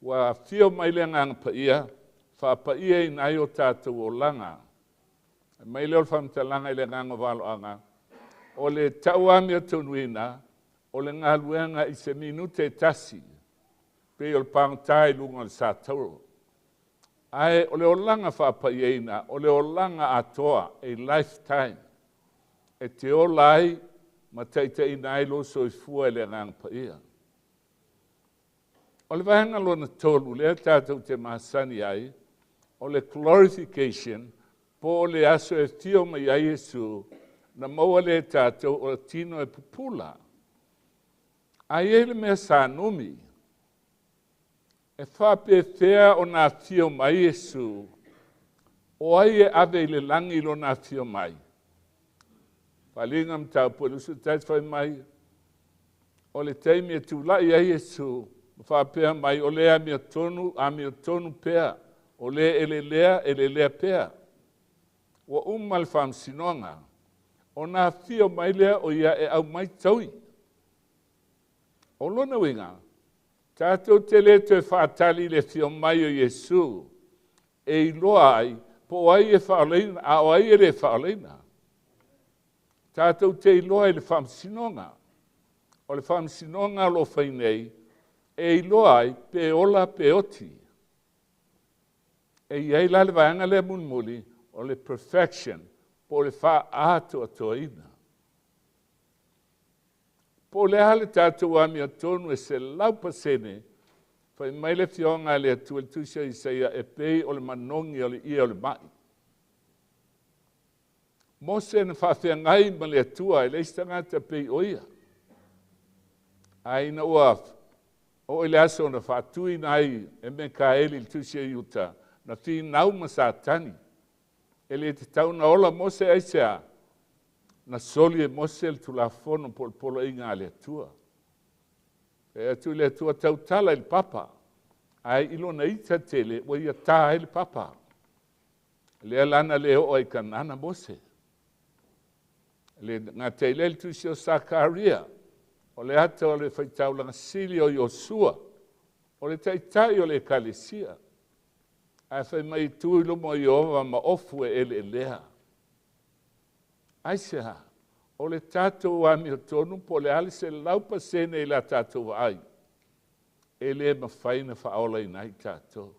Wa fio maile nganga pa ia, whapa ia I nai o tātou o langa. Mai leo whamtalanga I le nganga waloanga. O le tauami o tonuina, o le ngā luenga I se minute tasi. Pe o le pangai lunga le sātauro. Ai, o le o langa whapa ieina, o le o langa atoa, a lifetime. E te o lai, ma teite I nai lo so I fua le nganga pa ia. O le vahenga lona tolu, le tātou te mahasani ai, o le glorification, po o le aso e tio mai a Yesu, na maua le tātou o le tino e pupula. A ele mea sānumi, e whape whea o nā tio mai Yesu, o ai e ave le langi lo nā tio mai. Whalinga mtau polusu taitwhai mai, o le teimi e tūlai a Yesu, whapea mai o le a mea tonu pea, o le ele lea pea. ua uma le faamasinoga ona afio mai lea o ia e au mai taui. O lona uiga, tatou te lē toe faatali le fio mai o Iesu e iloa ai po ai e faaleina, a o ai e le faaleina. Tatou te iloa i le faamasinoga, o le faamasinoga lo fai nei, e iloa ai pe ola pe oti. E iai la le vaega le mulimuli o le perfection po le faatoatoaina. Po le ale tatou amiatonu e se lau pasene, fai mai le fionga le atua le tusia Isaia e pei o le manongi o le ia o le mai. Mose na whawhiangai ma le atua e leis tangata pei oia. Aina ua o ele aso na whatui nai e me ka eli le tusia iuta na fi nau ma sa tani. Ele te tau na ola Mose aisea na soli e Mose le tulafono polo inga le atua. E atu le atua tau tala il papa. Ai ilo na ita tele wa ia tā il papa. Le alana le o ai kanana Mose. Le ngā teile le tusi o Sakaria. O le ata o le whaitau langa sili o Yosua. O le taitai o le kalesia. Ai whai mai tui lomo i ova ma ofu e ele lea. Aisea, o le tātou ami o tonu po le ali se laupa sene i la tātou ai. E le mawhaina whaola i nai tātou.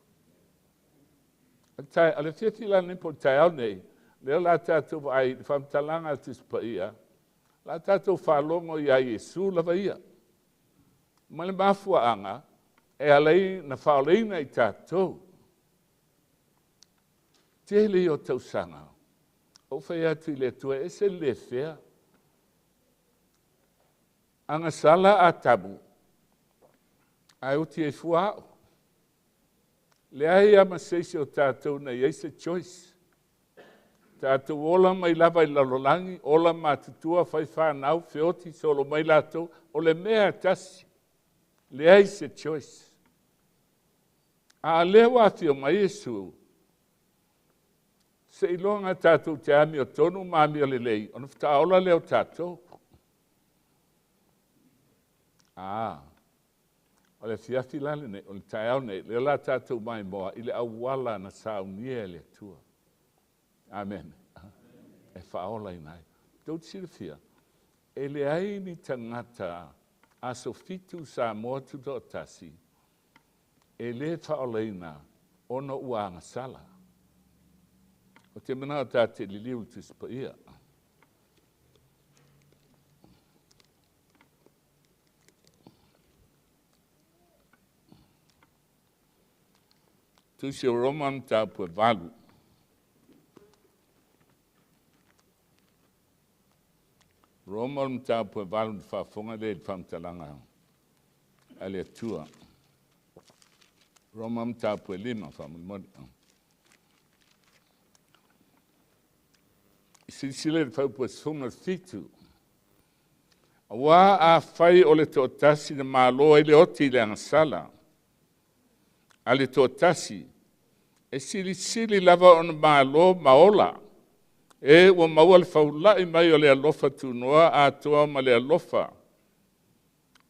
A le whiawhila ni po tai au nei, leo la tātou ai, whamtalanga tis pa ia, la tātou whalongo i a Iesu lava ia. Ma le mafua anga, e alei na whaoleina i tātou. Tele o tau sanga, o whai atu i le tua, e se le whea. Anga sala a tabu, ai uti e fuao. Le ai ama seisi o tātou na yeise choice. Tātou ola mai lava i lalolangi, ola mātutua whai whanau, whioti solo mai lato, o le mea tasi. Le ai se choice. A lewa fio mai Yesu, se ilonga tātou te ami o tonu mami o le lei, ono fta ola leo tātou. O le fiafi lale ne, o le taiau ne, leo la tātou mai moa, i le awala na saunia le tua. Amen. E whaola i nai. Tau tira fia, e le aini tangata a sofitu sa motu do tasi, e le whaola i na, ono uanga sala. O te mana o tāte li liu tuspa ia. Tusi o Roman tāpua valu. Roman tāpua valu ni whafonga le whamtalanga. Ale atua. Roman tāpua lima whamulmodi. Sile le whaupua sunga fitu. Wa a whai o le tōtasi na māloa i le oti le angasala. A le tōtasi, e sili lava o na mālo maola. E ua maua le whaulai mai o le alofa tūnoa a toa ma le alofa.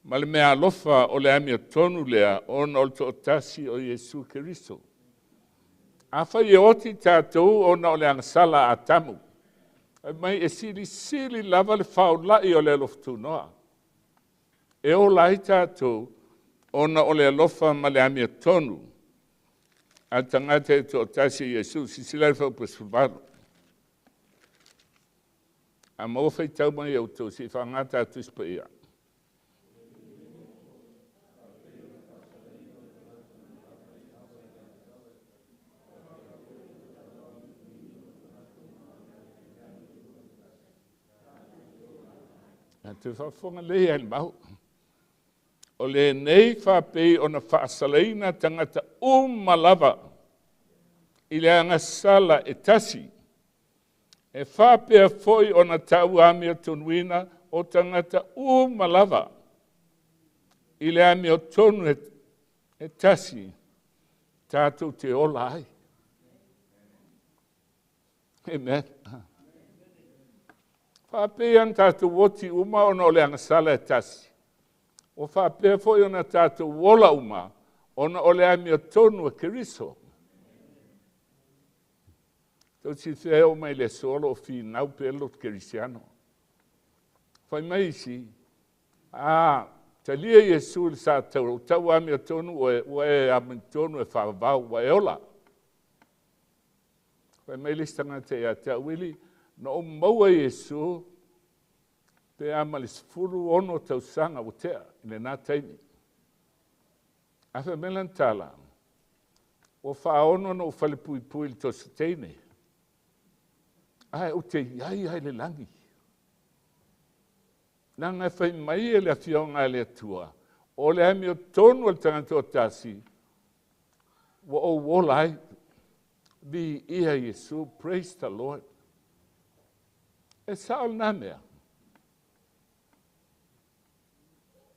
Ma le mea alofa o le amia tonu lea o na o le tōtasi o Iesu Keriso. A whai e oti tātou o na o le angasala a tamu. Mai e sili lava le whaulai o le alofa tūnoa. E o lai tātou ona o le alofa ma le amia tonu. A tangata e tō tasi Iesu, sisila le whaupa suvaru. A mawhai tau mai au tō, si whangata atus pa ia. A te whawhonga lei al mau. O le nei whapei o na whaasaleina tangata malava i le angasala e tasi. E whapea foi o na tau amia tonuina o tangata malava i le amia tonu e tasi tātou te ola ai. Amen. Whapea an tātou woti uma ona o le angasala e tasi. O whapea foi ona tātou wola uma ona o le ami o tonu e keriso. Tau si whea o mai le solo o fi nau pelo kerisiano. Whai mai si, talia Yesu le sa tau ami o tonu o e ami tonu e whawau wa e ola. Whai mai le stangata e a te awili, na o maua Yesu, pe ama le sifuru ono tau sanga o tea, ine nā taini. Awha melan tala, o whaono no whale pui pui le tosu teine. Ai, o te iai ai le langi. Nanga whai mai e le awhionga le atua, o le ami o tonu al tangata o tasi, wa o wolai, vi ia Yesu, praise the Lord. E sao na mea.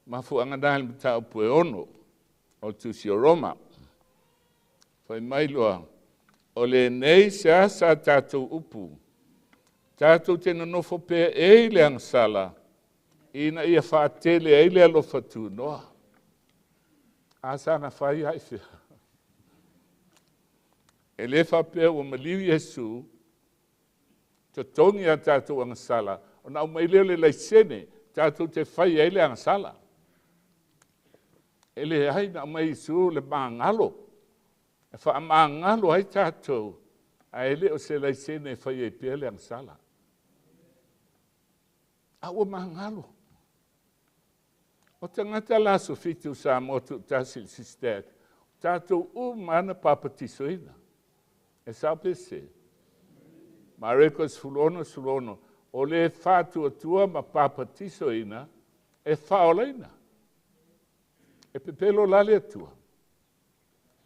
Mafuanga dahil matao pue ono, o tusi o Roma. Whai mailoa, o le nei se asa tātou upu. Tātou tena nofo pēr e le angsala, ina ia whaatele e le alofa tu noa. Asa na whai haifea. E le whapea o maliu Yesu, te tongi a tātou angsala, o nau mai leo le laisene, tātou te whai e le angsala. E le hai na mai Yesu le maangalo. E wha maangalo hai tātou, a ele o se laisene whai e pia le angsala. A o maangalo. O tangata la so fitu sa motu tasil sistek, tātou u mana papatisoina. E sao pese. Marekos sulono, o le fatu atua ma papatisoina, e faolaina. E pepelo lale atua.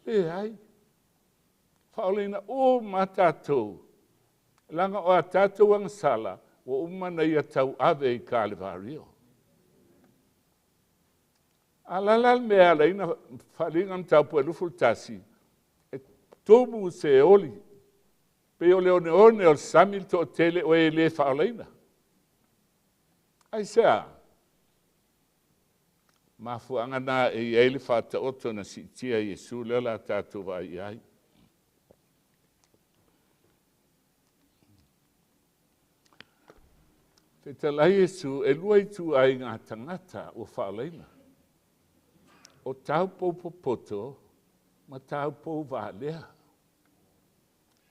Le ai. Faolaina o matatou. Langa o a tatou ang sala, o umana ia tau ave i Kalvario. Alalal me alaina falingan tau po eluful tasi, e tomu se oli, pe o leone o samil to tele o e le faolaina. Ai sea, mafu angana e ele fata oto na si tia Yesu lela tatu vai ai. Te tala Yesu e luai tu ai ngā tangata o faolaina. O tau pou popoto, ma tau pou vālea.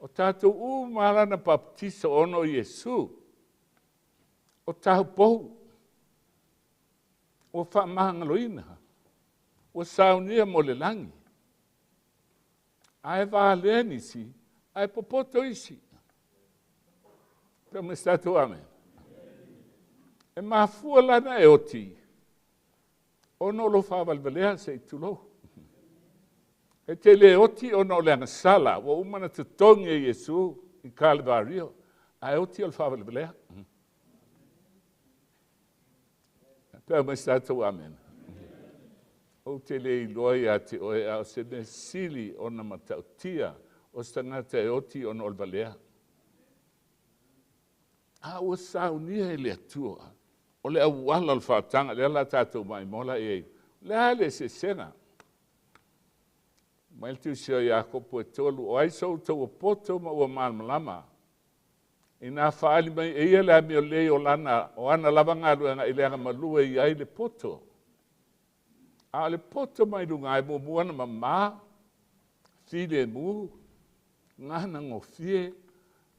O tātou u marana baptisa ono Yesu. O tau pou. O whamangaloina. O saunia mo le langi. Ai vālea nisi, ai popoto isi. Pea me statu amen. E mafua lana e oti. Ono lo whawalwalea se tulo. E te le oti ono le angasala, wa umana te tongi e Yesu i Kalvario, a oti o le whawalwalea. Pea mai statu amen. O te le iloi a te oe au se ne sili ona matautia, o stangata e oti ono le walea. A o saunia e le atua. O le awala le whaatanga, le ala tātou mai mola e. Le ale se sena. Mai tu seo Iakopo e tolu, o ai sou tau o poto ma ua malmalama. I nā whaali mai e ia le ami o lei o lana, o ana lavanga ruanga i le anga malua i ai le poto. A le poto mai runga e mo muana ma maa, fide mu, ngana ngofie,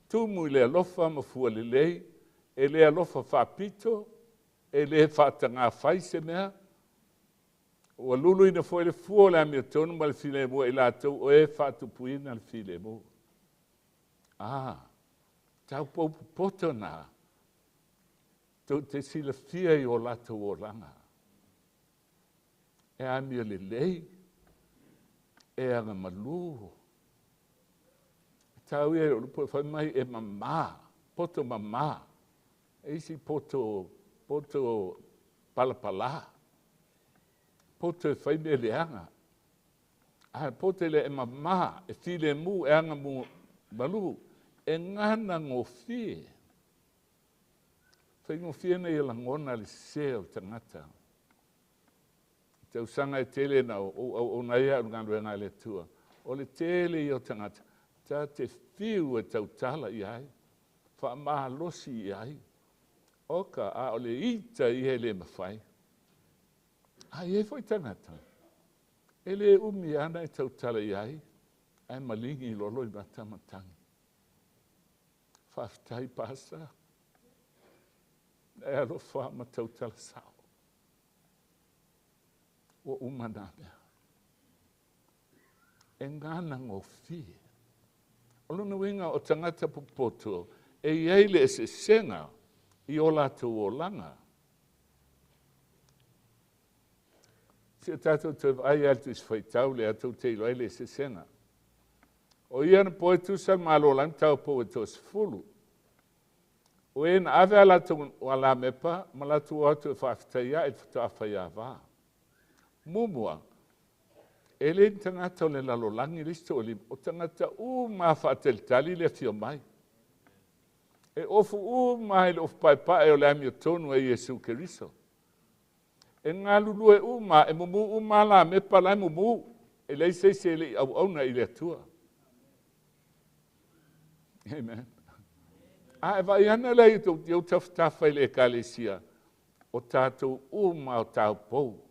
tumu i le alofa ma fua le lei, e le alofa whapito, e le whata ngā whaise mea, o lulu ina foi le fua le ami o tonu ma le file mo i lātou o e whatu puina le file mo. Tau pou poto nā, tau te sila fia i o lātou o langa. E ami o le lei, e anga malu. Tau e o lupo whai mai e mamā, poto mamā, e isi poto palapala. Poto e whai me leanga. Poto le e mamā, e file mu, e anga mu malu. e ngana ngofie. Whai ngofie nei la ngona le se o tangata. Te usanga e tele na o naia o ngānua ngā le tua. O le tele i o tangata. Ta te whiu e tautala i ai. Wha maa losi i ai. Oka a o le ita i he le mawhai. Ai e fwoi tangata. E le umi ana e tautala i ai. Ai malingi i lolo i matamatangi. Whaftai pasa. E alo wha ma tautala sao. O umana mea. E ngana ngofie. O luna winga o tangata popoto, e iele e se senga i o lātou o langa. Se tātou te ai altu is whaitau le atou te ilo ele se senga. O iana poe tusa malo lang tau po e tos fulu. O ena ave ala tu ala mepa, malatu atu e whaftaia e whaftaia wā. Mumua, e le tangata o le lalolangi listo o lim, o tangata ma whaateltali le fio mai. E ofu mai le ofu pai o le ami o tonu e Jesu Keriso. E ngā lulu e ma, e mumu ma la me palai mumu, e lei se le au auna i le atua. Amen. A e vai ana lei tau tau taftafa i le ekalesia, o tātou ma o tau pou.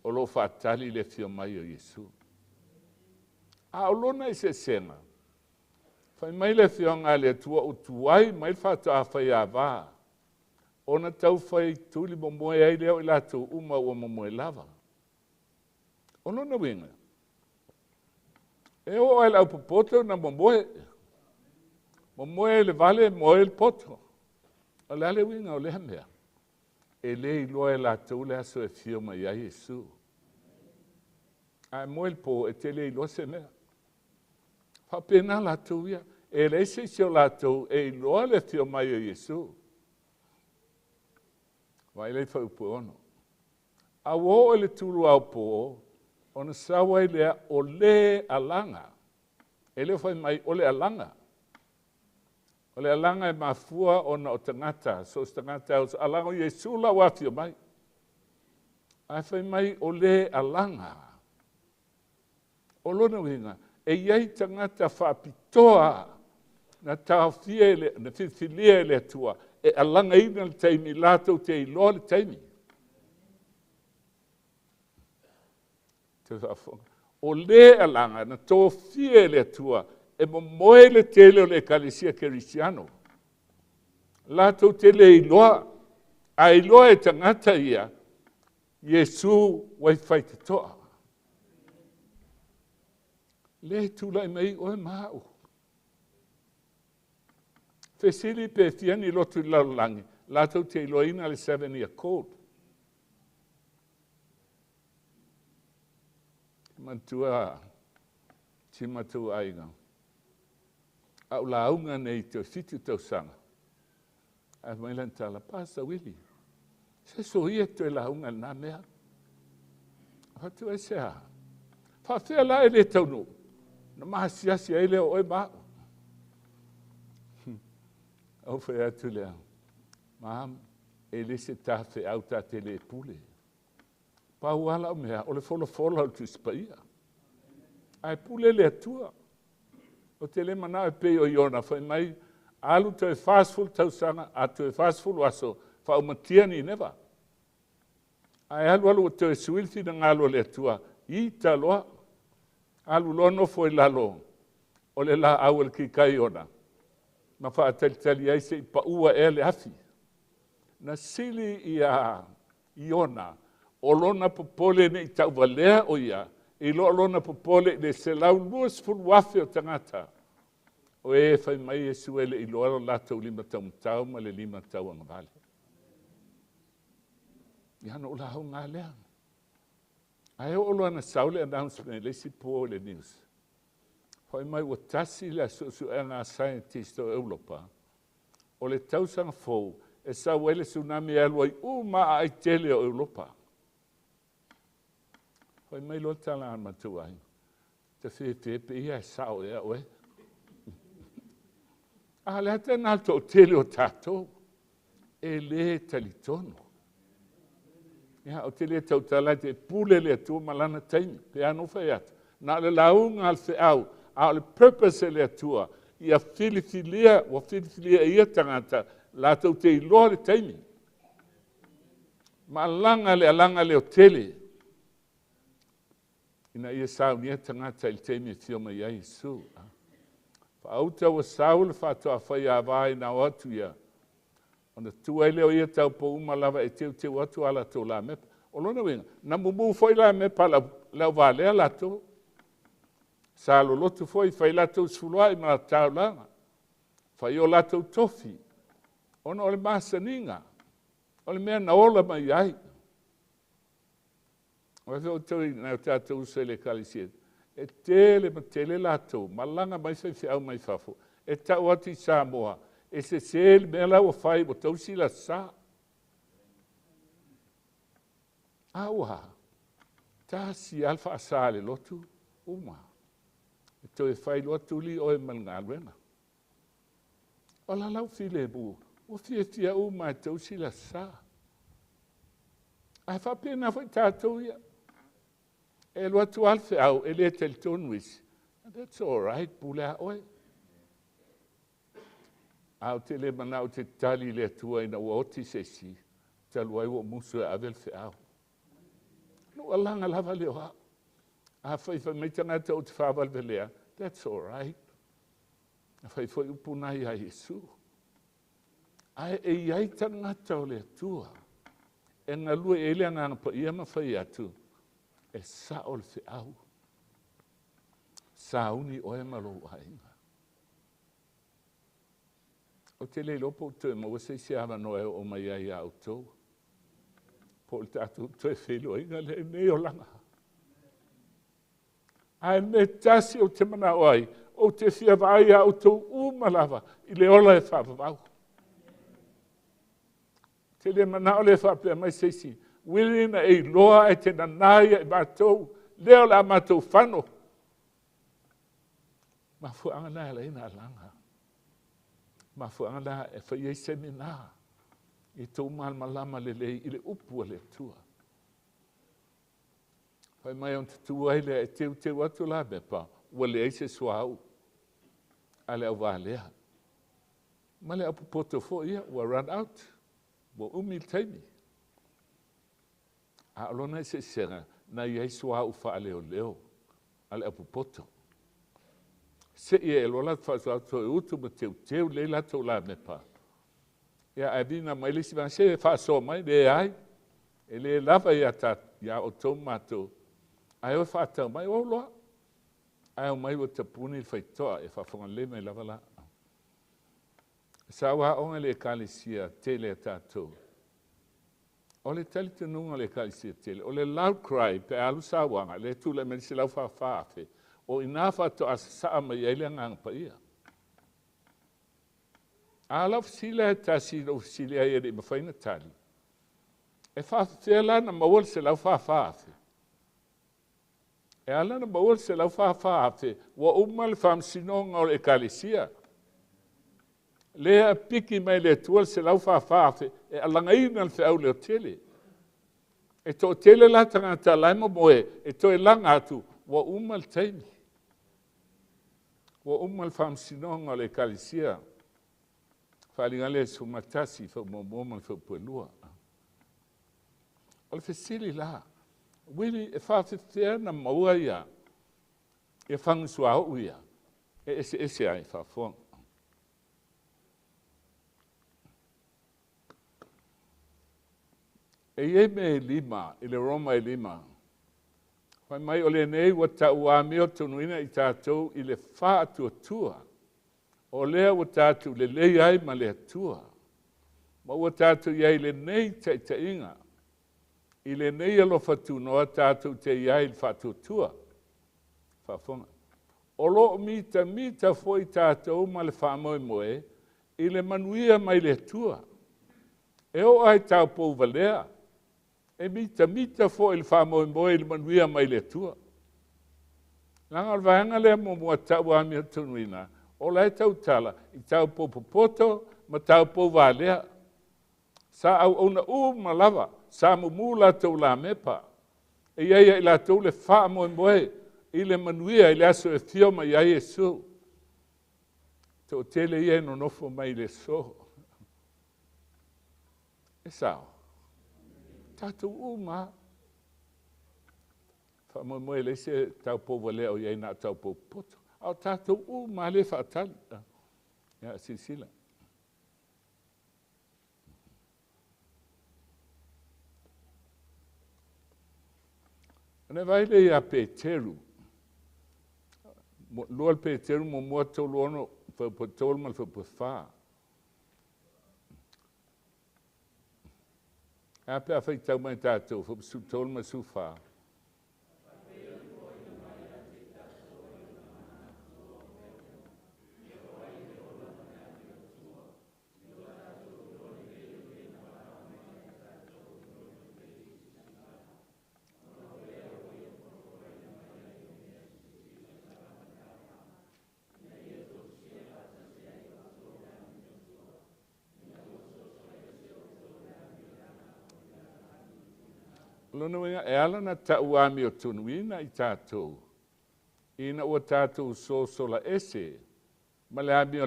O lo whaatali le fio mai o Jesu. A o lona i se senga. Whai mai le fio ngā le tua o tuai, mai whata a whai a wā. Ona tau whai tuli momoe ai leo i lato uma o momoe lava. O lona winga. E o ai lau popoto na momoe. Momoe le vale moe le poto. O le ale winga o le hamea. E le iloa e lato le aso e fio mai a Jesu. A moel po e te le iloa se mea. Whapena lato ia. E le se sio lato e iloa le fio mai a Jesu. Vai le whaupu ono. A wo e le tulu au po, ona sawa i lea o le alanga. E le whai mai o le alanga. O le alanga e mafua ona o tangata, so tangata o alanga o Jesu la wafio mai. Ai whai mai o le alanga. O lona winga, e iei tangata whapitoa na tawhia na whiwhilia le tua, e alanga ina le teimi lātou te iloa le teimi. Te whafonga. O le alanga na tawhia le tua, e momoe le tele o le Ekalesia Kerisiano. Lātou te le iloa, a iloa e tangata ia, Jesu wai whaite toa. Le tūlai mei oe māu. Fesili pe fiani lotu laulangi, lātou te iloa ina le 7-year code. Mantua, timatu aiga. Au launga nei te fitu tau sanga. A mailan tala, pasa wili. Se soia te launga na mea. Hatu e sea. Whawhia la e le taunu. Na maha siasi e leo oe maa. Au whai atu lea. Maam, e le se tawhi au ta te le pule. Pau ala o mea, o le fola au tu spaia. Ai pule le atua. O te le mana e pe o iona, whai mai, alu te fast food tau sanga, a te fast food waso, whau matia ni neva. Ai alu o te suilti na ngalo le atua, i ta loa. Alu lono foi lalo, o le la awel ki kai ona. Ma wha tali ai se i pa ua e le afi. Na sili i a iona, o lona popole ne i tau valea o ia, i lona popole ne se lau luas fulu wafe o tangata. O e whai mai e suele i loa latou 5 tau ma le 5 tau anga vale. I hana o la hau ngā lea. Ai o loa na saule announcement le si po le news. Hoi mai o tasi le su e ngā scientist o Europa. O le tausanga fou e sa wele tsunami e alua i ma ai tele o Europa. Hoi mai lo tala an matu ai. Te whi pe ia e sao ea oe. A le ata nā tō tele o tātou. E le talitono. Ia o tele tau tala te pule le atua malana taimi. Pe anu whai ata. Nā le launga al whiau. A le purpose le atua. Ia whiliwhilia. Wa whiliwhilia ia tangata. La tau te iloa le taimi. Ma alanga le o tele. Ina ia saunia tangata il taimi thioma ia Isu. Whaauta wa saul whātua whai a vai na watu ia. Ona tua leo ia tau po umalawa e teu atu ala tō la mepa. O lona wenga, na mumu foi la mepa lau wālea la tō. Sa lolotu foi whai la tō sfulua i mara tau langa. Whai o la tō tofi. Ona ole masaninga. Ole mea na ola mai ai. Oe o tau i nau tātou sele kalisiet. E tele ma tele la tō. Malanga mai whai whiau mai whafo. E tau ati Samoa. E se sel me la o fai o tau sila sa. Aua. Ta si alfa asale lotu. Uma. E to e fai lotu li o e malngalwena. O la lau file bu. O fia uma e tau sila sa. Ai whapena fai tātou ia. E lotu alfa au e le tel tonuis. That's all right, pula oe. Au te le manau te tali le tua ina ua oti se si. Talu ai ua musu e avel fe au. No alanga lava leo ha. A whai mei tangata o te whawal velea. That's all right. A whai upunai a Yesu. Ai e iai tangata o le tua. E ngā lua e lea ngā pa ia ma whai atu. E sa o le fe au. Sa uni o e malo ainga. O te le lopo te mo se se ama no e o mai ai au tō. Po le tātou te whelo inga le ne o langa. Ai me tasi o te mana oai, o te whia vai au tō umalawa, i le ola e whapapau. Te le mana o le whapea mai se si, wirina e loa e te nanaia e mātou, leo la mātou whano. Ma fuanga nā le ina langa. Ma fuanga e whai e semina. I tō malama le lei i le upua le tua. Whai mai on te tua ele e teu atu la bepa. Ua le eise suau. A le au wālea. Ma le apu poto fo ia. Ua run out. Ua umil taimi. A alona se sera. Na iei suau wha leo leo. A le apu poto. Se ia e lola whaasau tō e utu ma teu leila tō la mepa. Ia a vina mai lisi vang se whaasoa mai le ai. E le lava ia o tō mātou. Ai o whaatau mai o loa. Ai o mai o tapuni whaitoa e whaafonga le mai lava la. Sa wa onga le kalisia tele tātou. O le tali tenunga le kalisia tele. O le loud cry pe alu sawanga. Le tūle me si lau whaafaafe. O inafa to asa mai ele ngang pa ia. Ala sila ta sila sila ia de mafaina tali. E fa fela na mawol se lau fa. E ala na mawol se lau fa wa umal fam sinonga o ekalisia. Le a piki mai le tuol se lau fa e alangaina al feu le tele. E to tele la tangata laimo moe e to e langa atu wa umal taimi. Wa umal fam sinonga le kalisia. Falinga le su matasi fa momo fa pelua. Al fesili la. Wili e fa te na maua ia. E fang sua uia. E ese ai fa fon. E me lima, ele Roma e lima. Whai mai o le nei wa ta ua meo tonuina i tātou i le wha atua. O lea wa tātou le lei ai ma le atua. Ma wa tātou iai le nei te inga. I le nei alo whatu noa tātou te iai le whatuatua. Whafonga. O lo mita foi tātou ma le whamoe moe, i le manuia mai le atua. E o ai tāu pou valea. E mita fo il famo moe il manuia mai le tua. Langa vanga le mo mo tau a mi tunuina. O lai tau tala, I tau popoto, ma tau po valea. Sa au ona malava, sa mumula tau la mepa. E ia la tau le wha moe, I le manuia I le aso e thioma ia e so. Tau tele ia no nofo mai le so. E sao? Tātou ma. Wha moe le se tau po valea o ia na tau po poto. Au tātou ma le whaatali. Ia sisila. Ane vai le ia Peteru. Lua Peteru mo mua tolu ono whapatolu mal whapawha. A pia whai tau mai tātou, whapasu tolu ma su wha. Lona wenga e ala na tau ami o tunuina I tātou. Ina ua tātou sola ese, ma le ami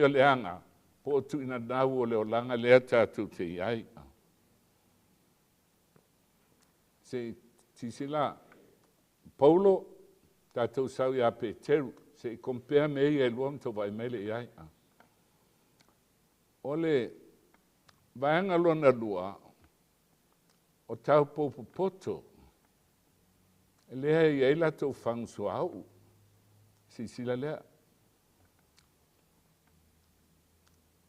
o le anga, po o tu ina nau o le o langa lea tātou te iai. Se tisila, Paulo, tātou sau ia Peteru, se kompea me I e luam tau vai mele iai. Ole, vaenga lona lua, o tau popo poto, e lea I eila tau whangsu au, si sila lea.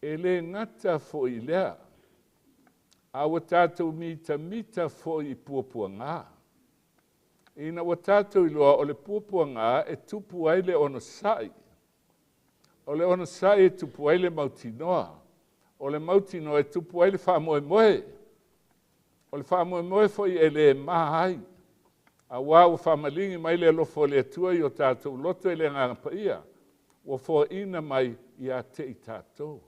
E le ngata fo I lea, a wa tātou mita fo I puapua ngā. Ina wa tātou I loa o le puapua ngā e tupu ai le ono sai. O le ono sai e tupu ai le mautinoa. O le mautinoa e tupu ai le whamoe moe. O le whamoe foi e le mahai. A wau whamalingi mai le lofo le atua I o tātou loto e le nganga ia. Wa fo ina mai I a te I tātou.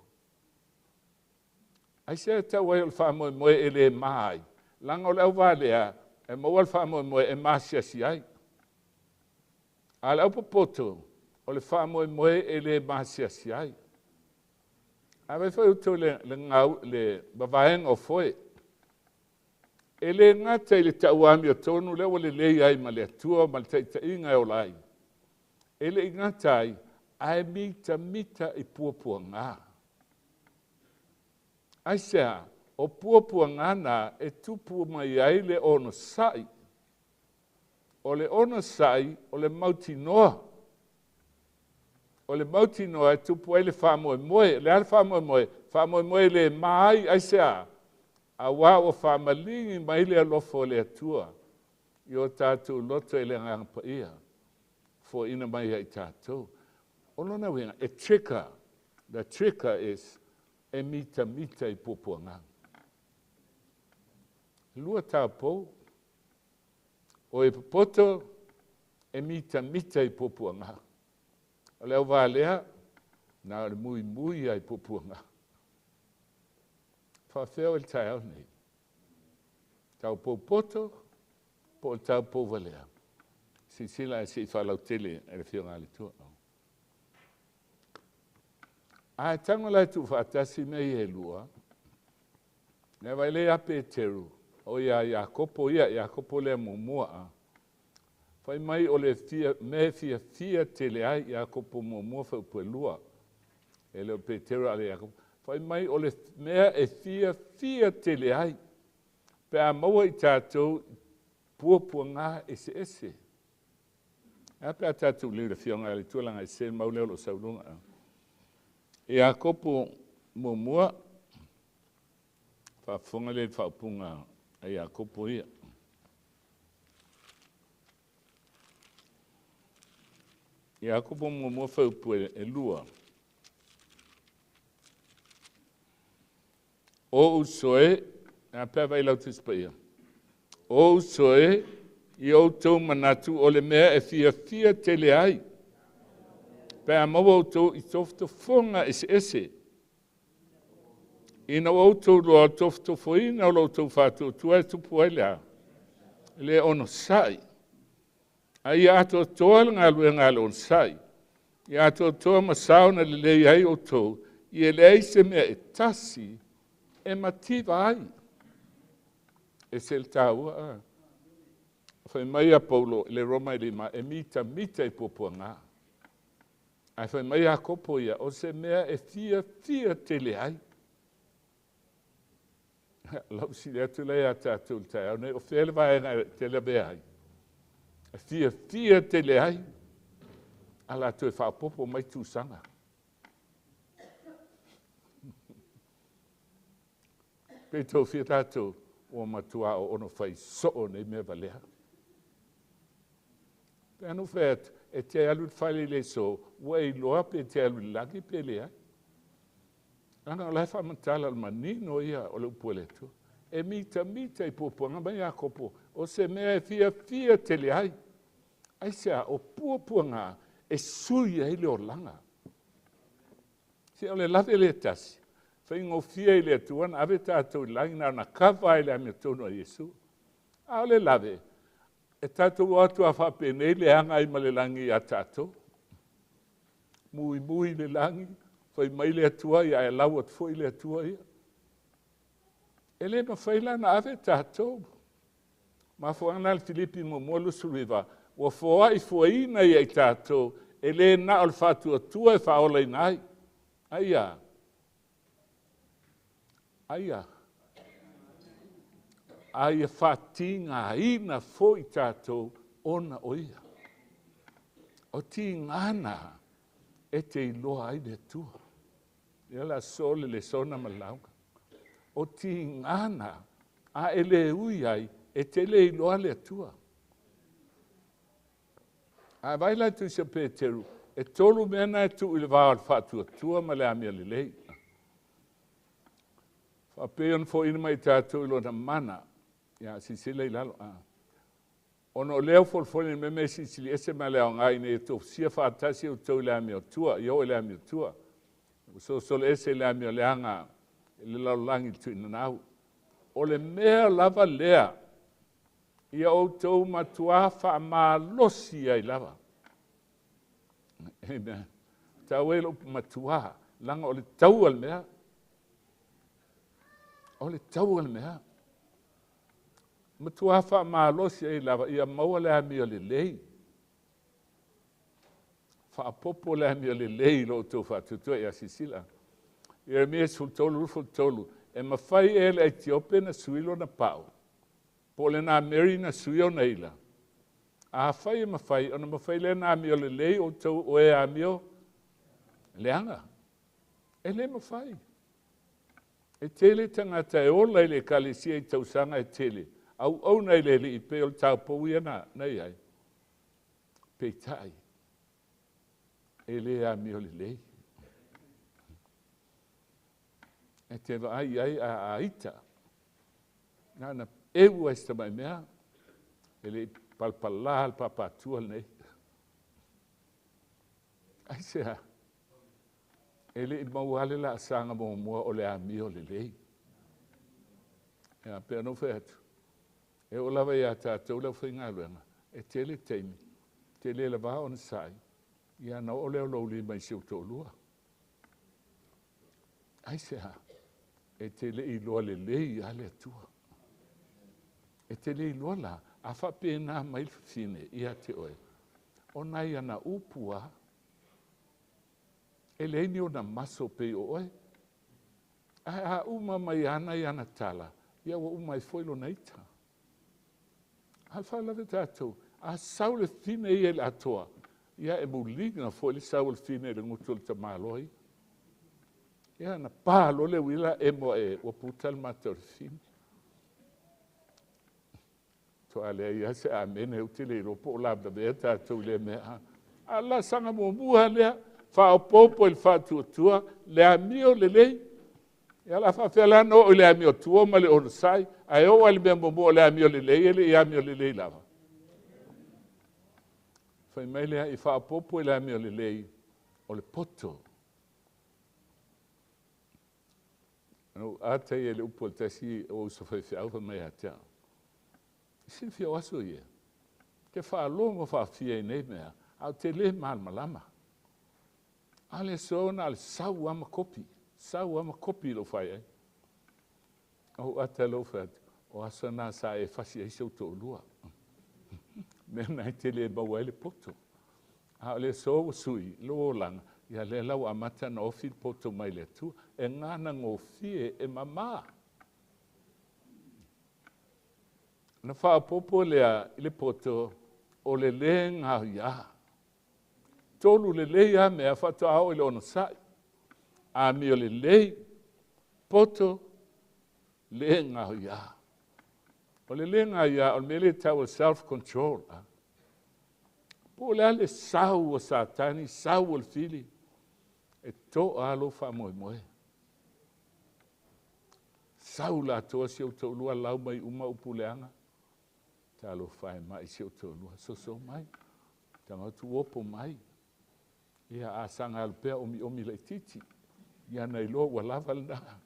Ai se tau ai o le whamoe e le mahai. Langa o le au valea, e maua le whamoe e masia si ai. A le au papoto, o le whamoe e le masia si ai. A wai whai uto le ngau, le bawaeng o foe. E le ngata I le tauami o tonu, le wale lei ai ma le atua, ma le taita inga o lai. E le ngata ai, ai mita I puapua ngā. Ai sea, o puapua ngā nā e tupu mai ai le ono sai. O le ono sai, o le mautinoa. O le mautinoa e tupu ai le whamoe moe, le ale whamoe moe le mai, ai sea, a wā o whamalingi mai le alofo le atua, I o tātou loto e le ngangpa ia, fo ina mai ai tātou. O lona wenga, e trika, the trika is, e mita I pupua ngā. Lua tāpou, o e papoto, e mita I pupua ngā. O leo wālea, nā le mui ai pupua ngā. Whawheo il tai au nei. Tau pou poto, po tau pou valea. Si sila e si whalau tele e le whio ngā le tua. A tango lai tu whaatasi mei e lua, ne vai le ape teru, o ia kopo le mumua. Whai mai o le fia tele ai ia kopo mumua whau pue lua. E leo pe teru ale ia kopo. Whai mai o le mea e fia tele ai. Pe a maua I tātou puapua ngā ese. A pe a tātou liu le whio ngā le tualanga I se mauleo lo saurunga. E a kopo mumua, whafunga le whaupunga e a kopo ia. E a kopo mumua whaupue e lua. O usoe, a pia vai lau tispaia. O usoe, I o tau manatu o le mea e fia tele ai. Pe a mawa tō I tofto fonga ese. Ina auto lo tofto foina lo tō whātua tua e tupu ailea. Le ono sai. Ai ato toa ngā lue on sai. I ato toa masauna le lei ai o tō. I e lei se mea e tasi e mativa ai. E se le tāua. Whai mai a Paulo le Roma I lima e mita I popua ngā. Ai whai mai a kopo ia o se mea e fia te le ai. Lau si le atu lei a tātou le tai. Au nei o whele vai te le bea ai. E fia te le ai. Ala tu e whapopo mai tūsanga. Pei tō fia tātou o matua o ono whai soo nei mea valea. Pe anu whaet e te alu whai le so, wai loa pe te alu lagi pe le ai. Anga lai whamantala al manino ia o le upole tu. E mita I pupuanga mai a kopo. O se mea e fia te le ai. Ai sea o pupuanga e sui ai le o langa. Se o le lave le tasi. Whaingo fia I le atuana, ave tātou langi na kawa I le ame tono a Yesu. A o le lave. E tātou atu a whapene le anga I malelangi a tātou. Mui le langi. Whai mai le atua ia e lau at foi le atua ia. E le ma whaila na ave tātou. Ma whaanga le Filipi mo molu suriva. Wa whoa I fuaina ia I tātou. E le na al whatua tua e whaola I nai. Aia. Aia whatinga ina fo I tātou ona oia. O ti ngana e te iloa ai le tua. Ia la sole le sona malaunga. O ti ngana a ele ui ai e te le iloa le tua. A vai la tu se Peteru. E tolu mena e tu ili vāo al whatua tua ma le amia le lei. Whapeon fo ina mai tātou ilo na mana. Ia sisile I lalo. Ono leo folfoli me sisili ese ma leo ngai ne to sia whaatasi o tau le amia o tua. Io le amia o tua. So le ese le amia le anga. Le lau langi tu ina nau. O le mea lava lea. Ia o tau matua wha ma losi ai lava. Amen. Tau e lo matua. Langa o le tau al mea. O le tau al mea. Matua wha ma losi ai lava. Ia maua le amia le lei. Wha popo le amia le lei lo tau wha tutua ia sisila. Ia mea sultolu. E mawhai e le Etiope na suilo na pau. Po le na Mary na suio na ila. A whai e mawhai. Ona mawhai le na amio le lei o tau o e amio. Leanga. E le mawhai. E tele tangata e ola I le kalesia I tausanga e tele. Au nei le I pe o le tau pou ia nei ai. Pei tai. E le amio le lei. E te ai a ita. Nana ewu esta mai mea. E le palpala al papatua nei. Ai sea. E le mauale la sanga mo mua o le amio le lei. Ea pea no featu. E o lava ia tātou lau whainga luenga. E tele teimi. Tele la vā on sai. Ia na o leo lau li mai siu tō lua. Ai sea. E tele I loa le lei a le tua. E tele I loa la. A whapena mai fine ia te oe. O nai ana upua. E leini o na maso pe o oe. A uma mai ana I ana tala. Ia wa uma I foilo neita. Alfa lave tātou. A saule fine I ele atoa. Ia e mulinga foile saule fine le ngutul ta maloi. Ia na palo le wila e mo e o putal mater fine. To ale ia se amene utile ro po labda be tātou le mea. Ala sanga mo mua lea. Fa o popo il fa tua le amio le lei. E ala fa fela no le amio tua ma le orsai. Ai o ale bembo mo le amio le lei le amio le lei lava. Fa mai le I fa o popo le amio le lei. o le poto. No ata ia le upo tasi o so fe au mai ata. Si fi o aso ia. Ke fa longo fa fi nei mea. Au te le mal malama. Ale sona al sau ama kopi. Sau ama kopi lo fai ai. O ata lo fa o asana sa e fasi ai so to lua. Me nai te le ba wale poto. Ale so sui lo langa. Ia le lau amata na ofi poto mai le tu. E ngana ngofie e mama. Na wha popo lea i le poto o le ngā ia. Tolu le ia mea whatu au i le ono sai. A mi o le poto le ngā ia. O le ngā ia o le mele tau self-control. Po le ale sau o satani, sau o le fili. E to alo wha moe moe. Sau la toa si o to lua lau mai uma upuleanga. Ta alo whae mai si o to lua so mai. Tanga tu opo mai. Ia a sanga alpea omi le titi. Ia nei lo wa lava lana.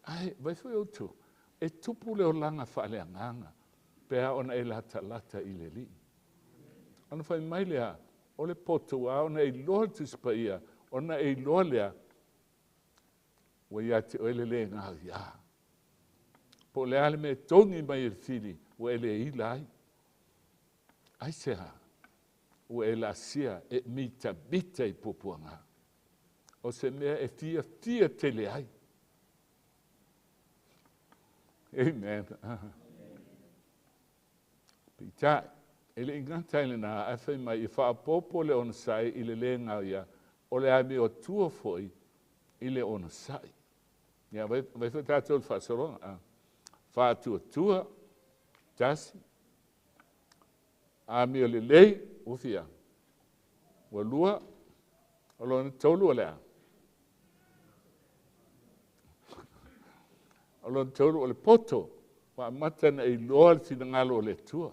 Ai, vai foi o tu. E tupu leo langa whaale anganga. Pea ona e lata i le li. Ana whai mai lea. O le poto a ona e loa tuspa ia, ona e loa lea, wa ia te oele le ngā ia. Po le ale me tongi mai e fili, wa ele e ila ai. Ai seha, wa e la sia e mita bita i pupuanga. O se mea e fia tele ai. Amen. Pita. Ele ingata ele na afe mai I wha popo le ona sai I le ngā ia o le ame o tua foi I le ona sai. Ia, vai wha tātou wha soronga. Wha tua, tasi. Ame o le lei, ufia. Wa lua, o lona tolu o lea. O lona tolu o le poto, wa matana I loa le fina ngalo o le tua.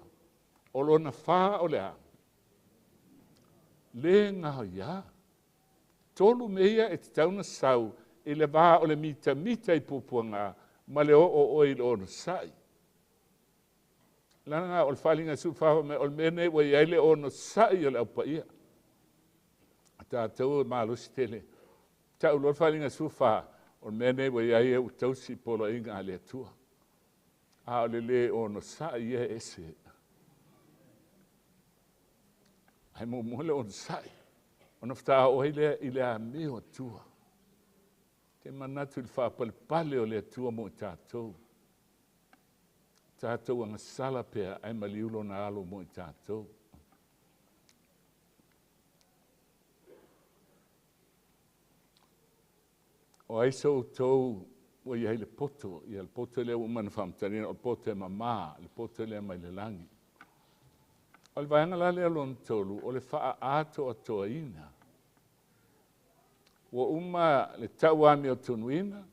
O lona wha o lea. Le ngā ia. Tolu meia e te tauna sau I le wā o le mita I pupuanga ma le o I le ono sai. Lana o le whalinga suwhawa me o le mene wa I le ono sai o le aupa ia. Ta tau maalusi tele. Ta ulo le whalinga suwhawa o le mene wa I e utausi polo inga le atua. A o le ono sai ia ese. Ai mo le on sai. Ona fta o ile a meo tua. Te manatu il fa pale o le tua mo tātou. Tātou anga sala pea ai maliulo na alo mo tātou. O ai so tou o ia le poto, ia le poto le o man famtarina, o poto e mama, le poto le mai le langi. O le vaenga la lea lon tolu, o le wha ato atoa ina. Wa uma le tauami o tunuina,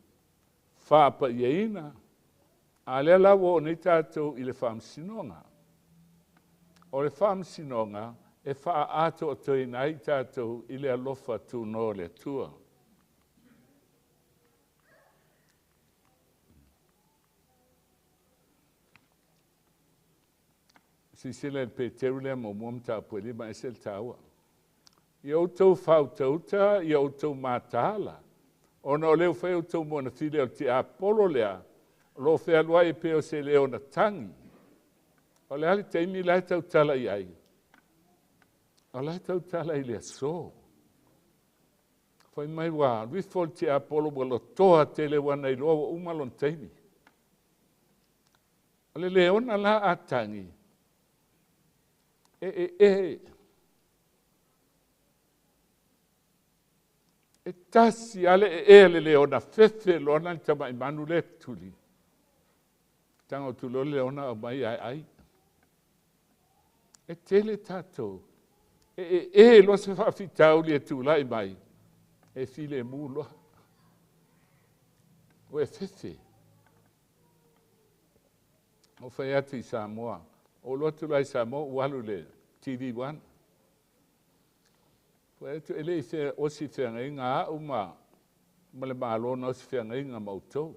wha apa ia ina, a lea la wo nei tātou I le wha amsinonga. O le wha amsinonga, e wha ato atoa ina I tātou I le alofa tu no le tua. Si sila el Peteru le mo mwamta apweli ma esel tawa. I autou whautauta, I autou mātala. Ona o leo whai autou mona file o te apolo lea, lo whea lua I peo se leo na tangi. O le ali teimi lai tau tala I ai. O lai tau tala I lea so. Whai mai wā, rifol te apolo walo toa te le wana I loa wa umalon teimi. O le leona la a tangi. E tasi ale le leona fefe lona tama I manu le tuli. Tango tulo leona o mai ai. E tele tato. Lo se fa fitau li e tula I mai. E file mulo. O e fefe. O fai atu I Samoa. O lotu lai Samoa walu le TV1. Koe tu ele I se o si whianga inga uma ma le mālona o si whianga inga mautou.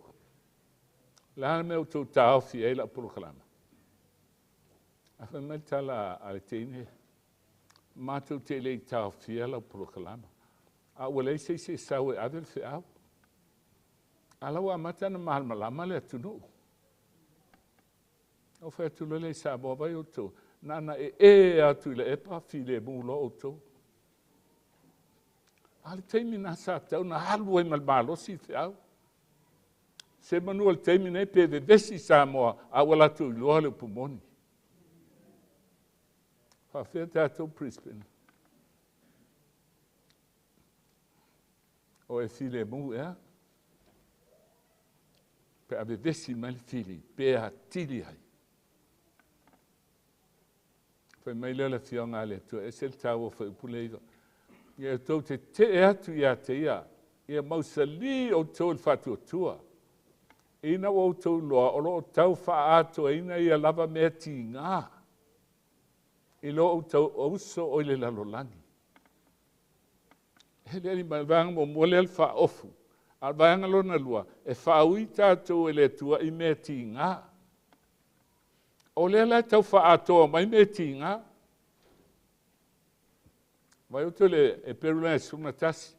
Lana me o tau tāo fi eila pulu kalama. A wha mai tala a le teine. Mātou te le tāo fi eila pulu kalama. A ua lei se sau e avel fi au. Alawa matana mahal malama le atunu. O whai tula le sa boba i o tau. Nana e atu le epa fi le mūlo o tau. Ale teimi na sa tau na halu e malmalo si te au. Se manu al teimi nei pe de vesi sa moa a wala tu loa le pumoni. Fa fea te atou Brisbane. O e fi le mū ea. Pe ave vesi mai fili, pe a tili hai. Fai mai lele fionga le tu, e sel tau o fai upuleiga. Ia tau te atu ia te ia, ia mausali o tau il fatu o tua. Ina o tau loa, o lo tau wha ato, ina ia lava mea ti ngā. I lo o tau ouso o ile lalolani. Hele ali mai vanga mo mole al wha ofu. Al vanga lona lua, e wha ui tātou ele tua I mea ti ngā. O le la tau wha ato, mai mea ti ngā. Vai o tole e perula e sunga tasi.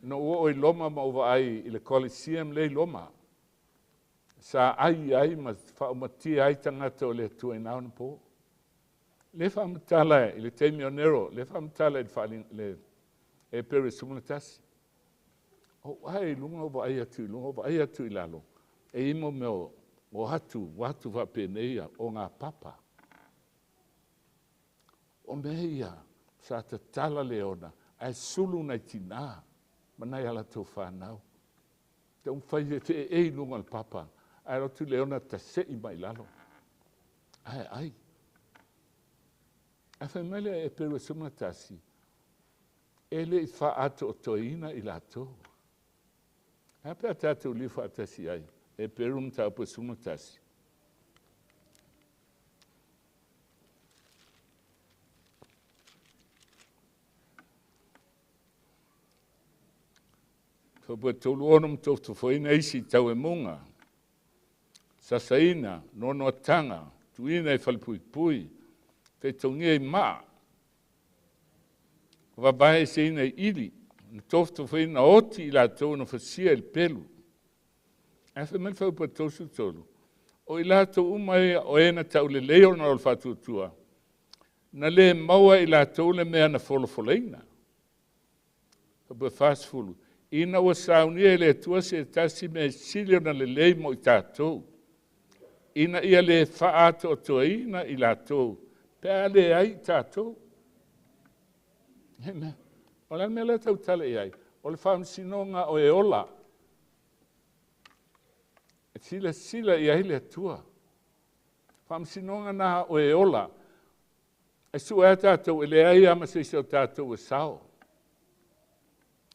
No o I loma ma uwa ai I le Coliseum le loma. Sa ai ma whaumati ai tangata o le tua inao na po. Le whaumtala I le teimi o nero, le whaumtala le e peru e sunga tasi. O ai lunga uwa ai atu I lalo. E imo meo o hatu, watu wapeneia o ngā papa. O meia. Sa te tala leona, ai sulu nei tina, manai ala tau whanau. Te umwhai e lunga al papa, ai rotu leona ta sei mai lalo. Ai. A whai mele e peru e sumatasi, e le I wha ato o toina I lato. A pia tātou li wha atasi ai, e peru mta apo sumatasi. Pua tolu onum toftu whaina isi tau e munga. Sasaina, nono atanga, tuina e whalpui, te tongia I maa. Wabae se ina I ili, toftu whaina oti I la tau na whasia il pelu. Awha men whau pa tosu tolu. O I la tau umai o ena tau le leo na ol whatu tua. Na le maua I la tau le mea na wholofoleina. Pua fast fulu. Ina o saunia le tua se tasi me silio na le lei mo I tātou. Ina ia le whaato o toina I lātou. Pea le ai tātou. Heme, o le mea le tau tale ai. O le whaamsinonga o e ola. Sila I ai le tua. Whaamsinonga na o e ola. E sua tātou e le ai ama se o tātou e sao.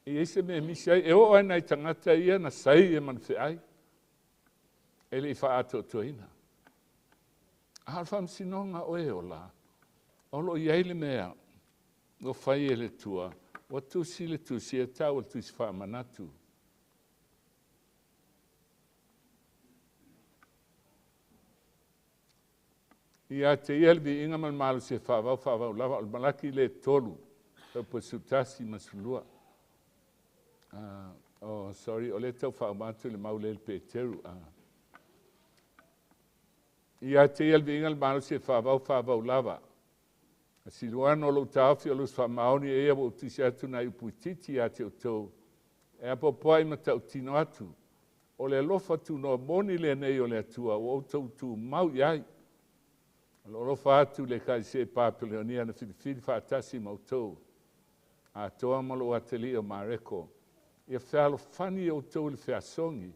I ese me misai, e o ai nei tangata ia na sai e man ai. E le I wha ato toina. A wham sinonga o e o la. Olo I eile mea, o whai e le tua, o tusi le tusi e tau o tusi wha manatu. I a te ielvi inga man malu se whawau lava, o malaki le tolu, po sutasi masulua. Sorry, o le tau whaumatu le maule le Peteru. I a te ielvi inga malu se whawau lava. Si luan o lo tawhi o lo whamaoni e ea o tisi atu na upuititi a te o tau. E apo poai ma tau tino atu. O le lofa tu no moni le nei o le atua, o tau tu mau iai. O lofa atu le kai se Papeleonia na whiwhiri whaatasi mau tau. A toa malo ateli o mareko. Ia whalo whani o tau le whiasongi.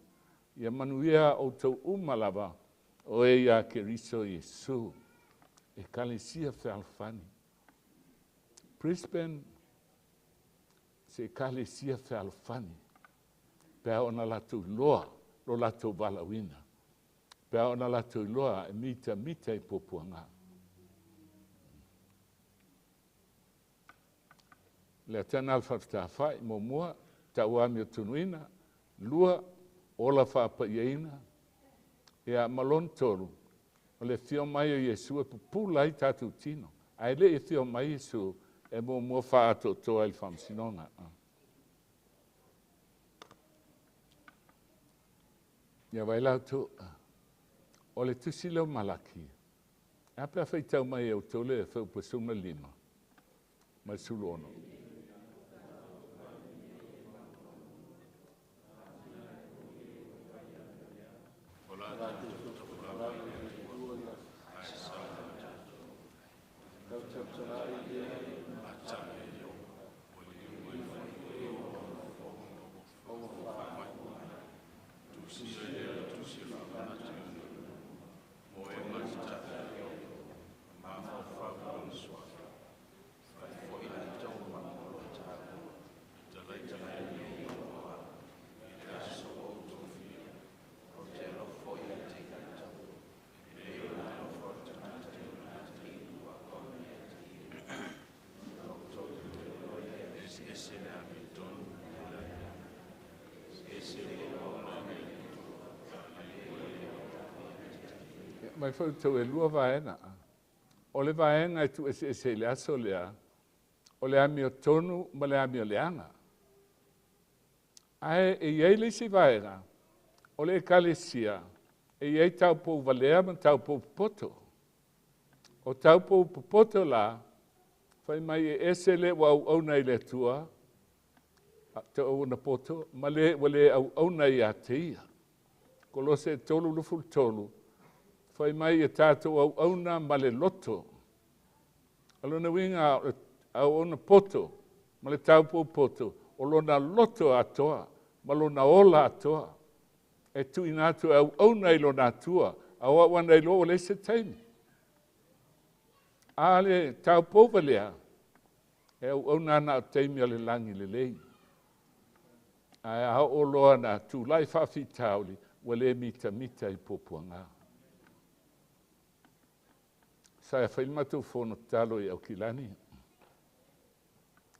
Ia manuia o tau umalava o e ia ke riso Jesu. E kalesia whalo whani. Brisbane se kalesia whalo whani. Pea ona latu loa, lo latu balawina. Pea ona latu loa e mita I popuanga. Le tana alfa fai mo mua ta wami o tunuina lua ola fa pa yeina ia malon tolu o le fio mai o Yesu e pupula i tatu tino ai le fio mai Yesu e mo mua fa ato to el fam sinonga ia vai lau tu o le tusi leo malaki a pia fai tau mai e o tole e fau pasuma lima mai sulu ono mai fau tau e lua vaena. O le vaenga e tu ese le aso lea. O le ami o tonu ma le ami o leanga. Ae e iei le si vaenga. O le kalesia. E iei tau pou valea ma tau pou poto. O tau pou poto la. Fai mai e ese le wau au nei le tua. Te au na poto. Ma le wale au nei a teia. Kolose tolu luful tolu. Fai mai e tātou au na ma le loto. Alona winga au ona poto, ma le taupo poto, o lona loto atoa, ma lona ola atoa. E tu inatu au na ilo natua, au wana ilo o le se taimi. A le taupo valea, e au na na taimi ale langi le lei. A o loa na tu lai fafi tauli, wale mita I popuanga. Sa fai matu fono talo I au kilani.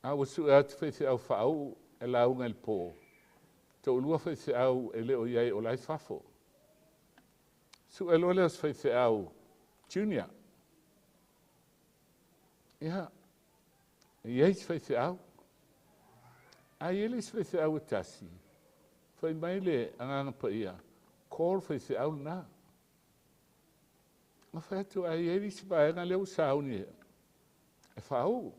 A wasu e atu whaifi au whaau e launga il pō. Tō ulua whaifi au e leo iai o lai whafo. Su e loa leos whaifi au junior. Ia, iai whaifi au. A ielis whaifi au tasi. Whai maile anganga pa ia. Kōr whaifi au nā. Ma whai atu a ielis whaenga leo sauni e. E whau.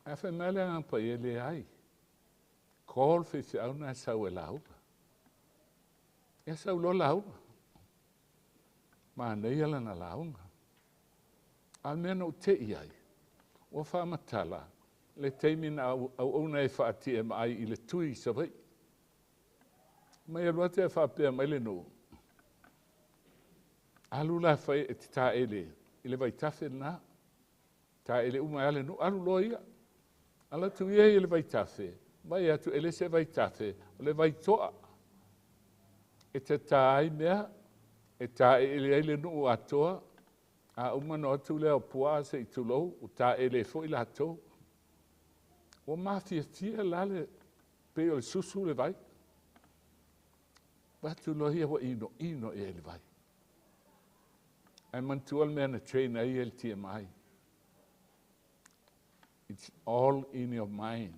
A whai maile anganga pa ia le ai. Kōr whaifi au nā sau e laupa. E sau lo laupa. Ma nei ala na launga. A mena o te iai. O whamatala. Le teimina au ona e whaati e mai I le tui sa vai. Mai alua te whapea mai le no. Alula whai e te tā ele. I le vai tawhi nā. Tā ele umai ale no. Alu loa ia. Ala tu ia I le vai tawhi. Mai atu ele se vai tawhi. O le vai toa. E te tā ai mea. E tā ele no atoa. A umano atu leo pua se I tulou. O tā ele fo I la tau. O mafia lale pe o susu le vai. Batu lohia wa ino e le vai. Ai mantual mea na train ai el TMI. It's all in your mind.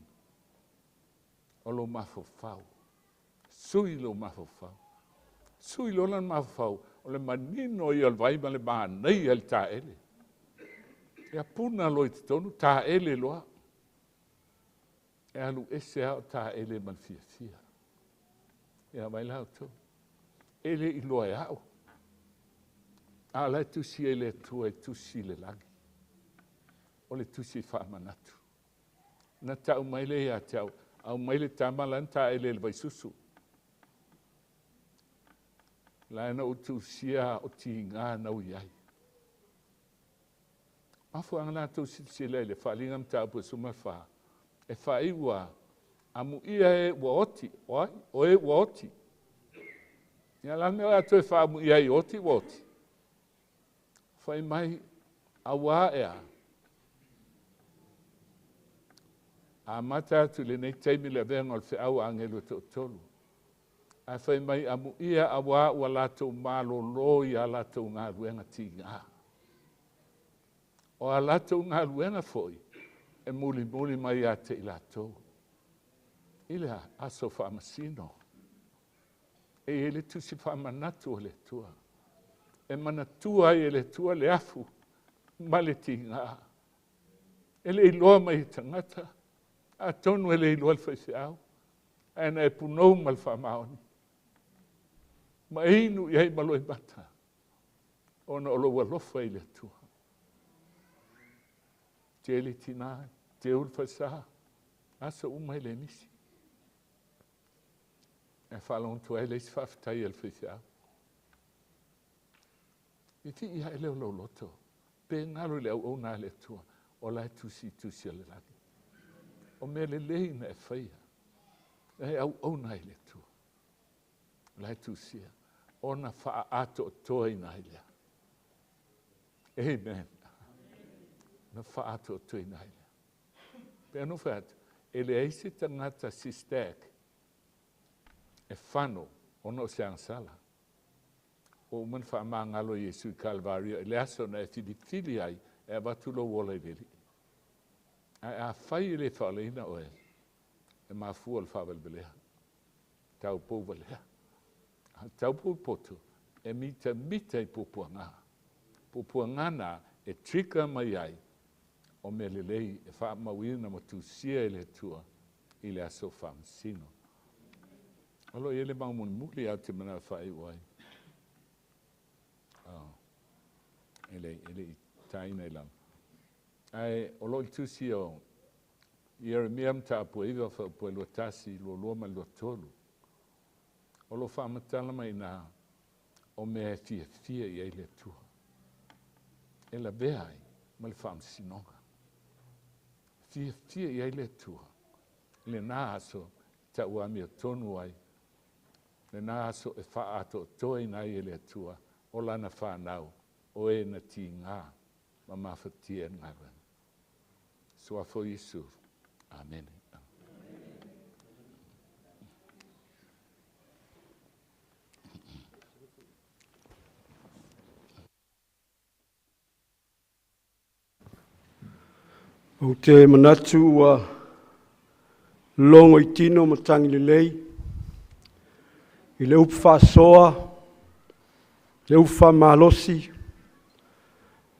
O lo mafofau. Sui lo mafofau. Sui lo lan mafofau. O le manino I al vai ma le maa nei el ta ele. E apuna lo I tonu ta ele loa. E alu ese au tā ele man fia. Ia mai lau tō. Ele I loa e au. A lai tusi e le tua e tusi le langi. O le tusi whaamanatu. Na tau mai le ia tau. Au mai le tamalan tā ele le vai susu. Laina o tusia o ti ngā nau iai. Afu angana tusi sile le whalingam tā pu suma whaa. E whaiwa, amu ia e waoti, o e waoti. Ia la mea atu e whaamu ia e oti waoti. Whai mai a wā ea. A mata atu le nei teimi le venga o le au angelo to tolu. A fai mai amu ia awa ua lato malo lo ia lato ngā luenga ti ngā. O a lato ngā luenga foi, e muli mai a te i lato. Ila aso whaamasino. E ele tusi whaamanatu o le tua. E manatua e le tua le afu, ma le ti ngā. E le iloa mai tangata, a tonu e le iloa le whaisiau, e na e punou ma le whaamaoni. Ma einu iai maloi mata, o na olo walofa i le tua. Te li tina, te ul whaisa, asa umai le nisi. E whalong tua e le isi whaftai e le whaisiau. I ti ia ele o lo loto. Pe ngaro le au ona le tua. O lai tusi le lagi. O me le leina e whaia. E au ona le tua. Lai tusia. Ona wha ato toa i nai lea. Amen. Na wha ato toa i nai lea. Pe anu whaat. E le eisi tangata si stek. E whano. Ono se angsala. O man fa mangalo Yesu Calvario le aso na fili ai e batulo wola veli a fai le falena o e ma fu al fa bele tau po bele tau po poto e mita i pupuanga na e trika mai ai o melelei e fa mawina mo tu sia le tua i le aso fam sino alo ele ma mun muli ate mana fai wai ele taina ilang. Ai olo tusi o Jeremia mta apuiva fa puelo tasi lo loma lo tolu. Olo fa matala mai na o me fia i ele tua. Ela beai mal fam sinonga. Fia i ele tua. Le na aso ta uami tonu ai. Le na aso e fa ato toi na ele tua. O lana whanau, o e na ti ngā, ma mawhatia ngā ran. So a fo Yesu. Amen. O te manatu ua longo i tino matangi le lei, i le upu whaasoa, le ufa malosi,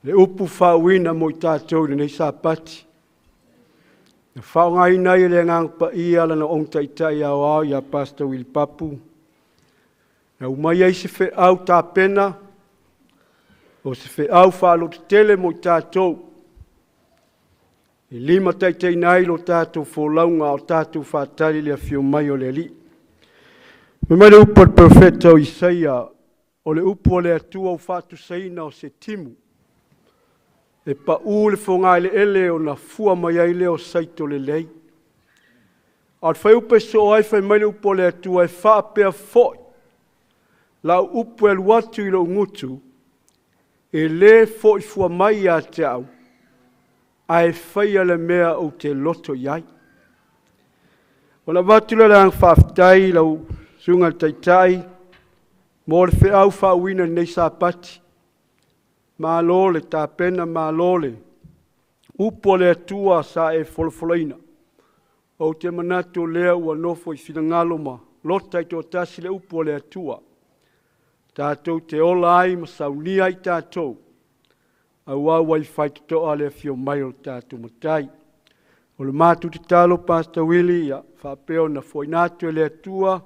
le upu whauina mo i tātou le nei sāpati. Le whaongai nei le ngang pa ia lana ong taitai au au ia Pastor Willy Papu. Na umai ei se whe au tā pena, o se whe au whaalo te tele mo i tātou. I lima taitai nei lo tātou wholaunga o tātou whātari le whio mai o le li. Me mai le upa profeta o Isaia, o le upu o le atua o whātu saina o se timu. E pa le whongai le ele o na fua mai ai leo saito le lei. Ar whai upe so ai whai mai le upu o le atua e whaapea foi. Lau upu e luatu i lo ngutu. E le foi fua mai a te au. Ai whai ale mea o te loto iai. O na vatula le ang whaftai lau sunga taitai. Mo le whiau whauina nei sāpati. Mā lole, tā pena mā lole. Upo le atua sa e folofoloina. O te manatu lea ua nofo i whirangaloma. Lota i tō tasi le upo le atua. Tātou te ola ai ma saunia i tātou. Au au ai whaitotoa le whio mai o tātou matai. O le mātu te talo Pastor Willy ia whapeo na whoinatu e le atua.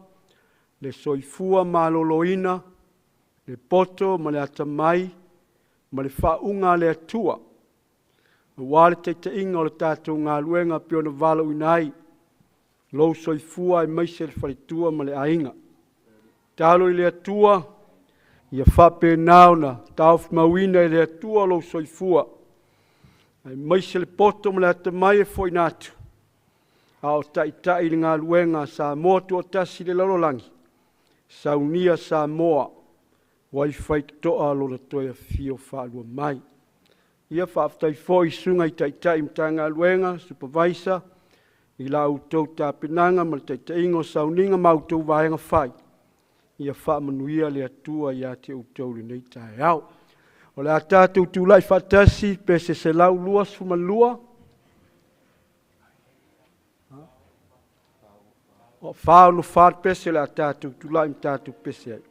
Le soifua maloloina, le poto ma le atamai, ma le whaunga le atua. Wale te te inga o le tātou ngā luenga pio na walo inai. Lou soifua e maise le wharitua ma le ainga. Talo i le atua, ia whape nao na tau mawina i le atua lou soifua. E maise le poto ma le atamai e foi natu. Ao tai i ngā luenga sa motu o tasi le lalolangi. Saunia Samoa, wai whaitoa lona toia fio whaalua mai. Ia whaaftai fo i sunga i taitai mtanga luenga, supervisor, I la utou tāpenanga ma te ingo sauninga mautou vaenga whai. Ia whaamanuia le atua ia te utou le nei tae au. O le a tātou tūlai whatasi pese se lau lua sumalua. O whaulu whaat pese le a tātou tūlai mi tātou pese ai.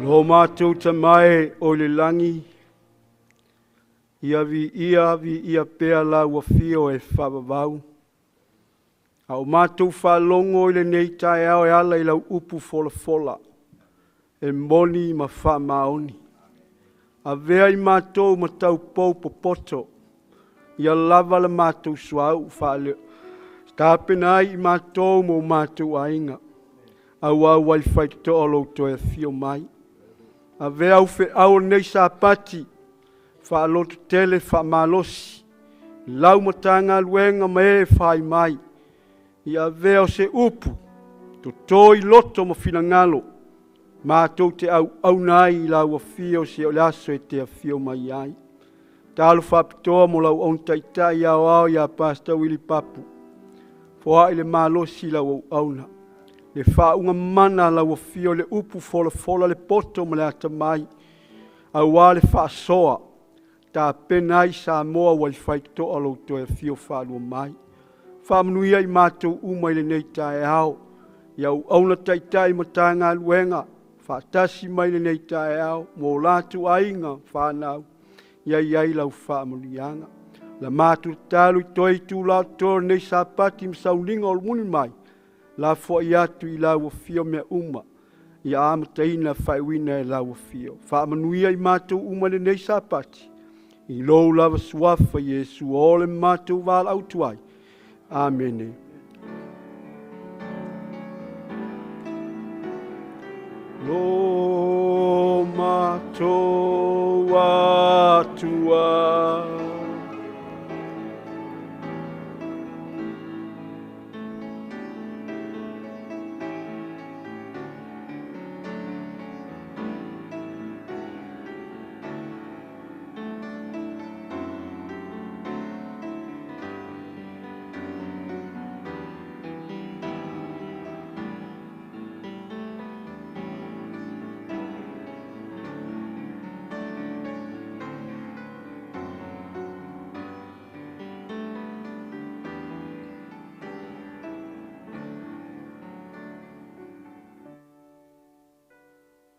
Lo mātou ta mai o le langi, ia vi pea la ua fio e whabavau. A o mātou whalongo i le nei tae au e ala i lau upu fola, e moni ma wha maoni. A vea i mātou ma tau pou popoto, ia lava le mātou suau whale. Tāpenai i mātou mo mātou ainga, au wai whaito o louto e fio mai. A vea ufe au nei sa pati, wha loto tele wha malosi, lau matanga luenga me whai mai, i a vea se upu, to toi loto mo fina ngalo, mātou te au nai i lau a fio se o laso e te a fio mai ai. Tālu whapitoa mo lau on taitai au i a pasta Willi Papu, fo i le malosi lau au na. Le whaunga mana lau a fio le upu fola le poto ma le ata mai. Au a le whaasoa, tā penai sa moa wai whaito alo to e fio whalua mai. Whamanuia i mātou umai le nei tae au. Iau auna taitai ma tā ngā luenga, whaatasi mai le nei tae au, mō lātu ainga whanau. Iai lau whamanuianga. La mātou tālu i toi tū lau tō nei sa pati msauninga o muni mai. La fo iatu i lau fio mea uma, i amataina whaiwina e lau fio. Whaamanuia i mātou uma le nei sapati, i lou lava suafa Yesu o le mātou wāla autuai. Amene. Lo mātou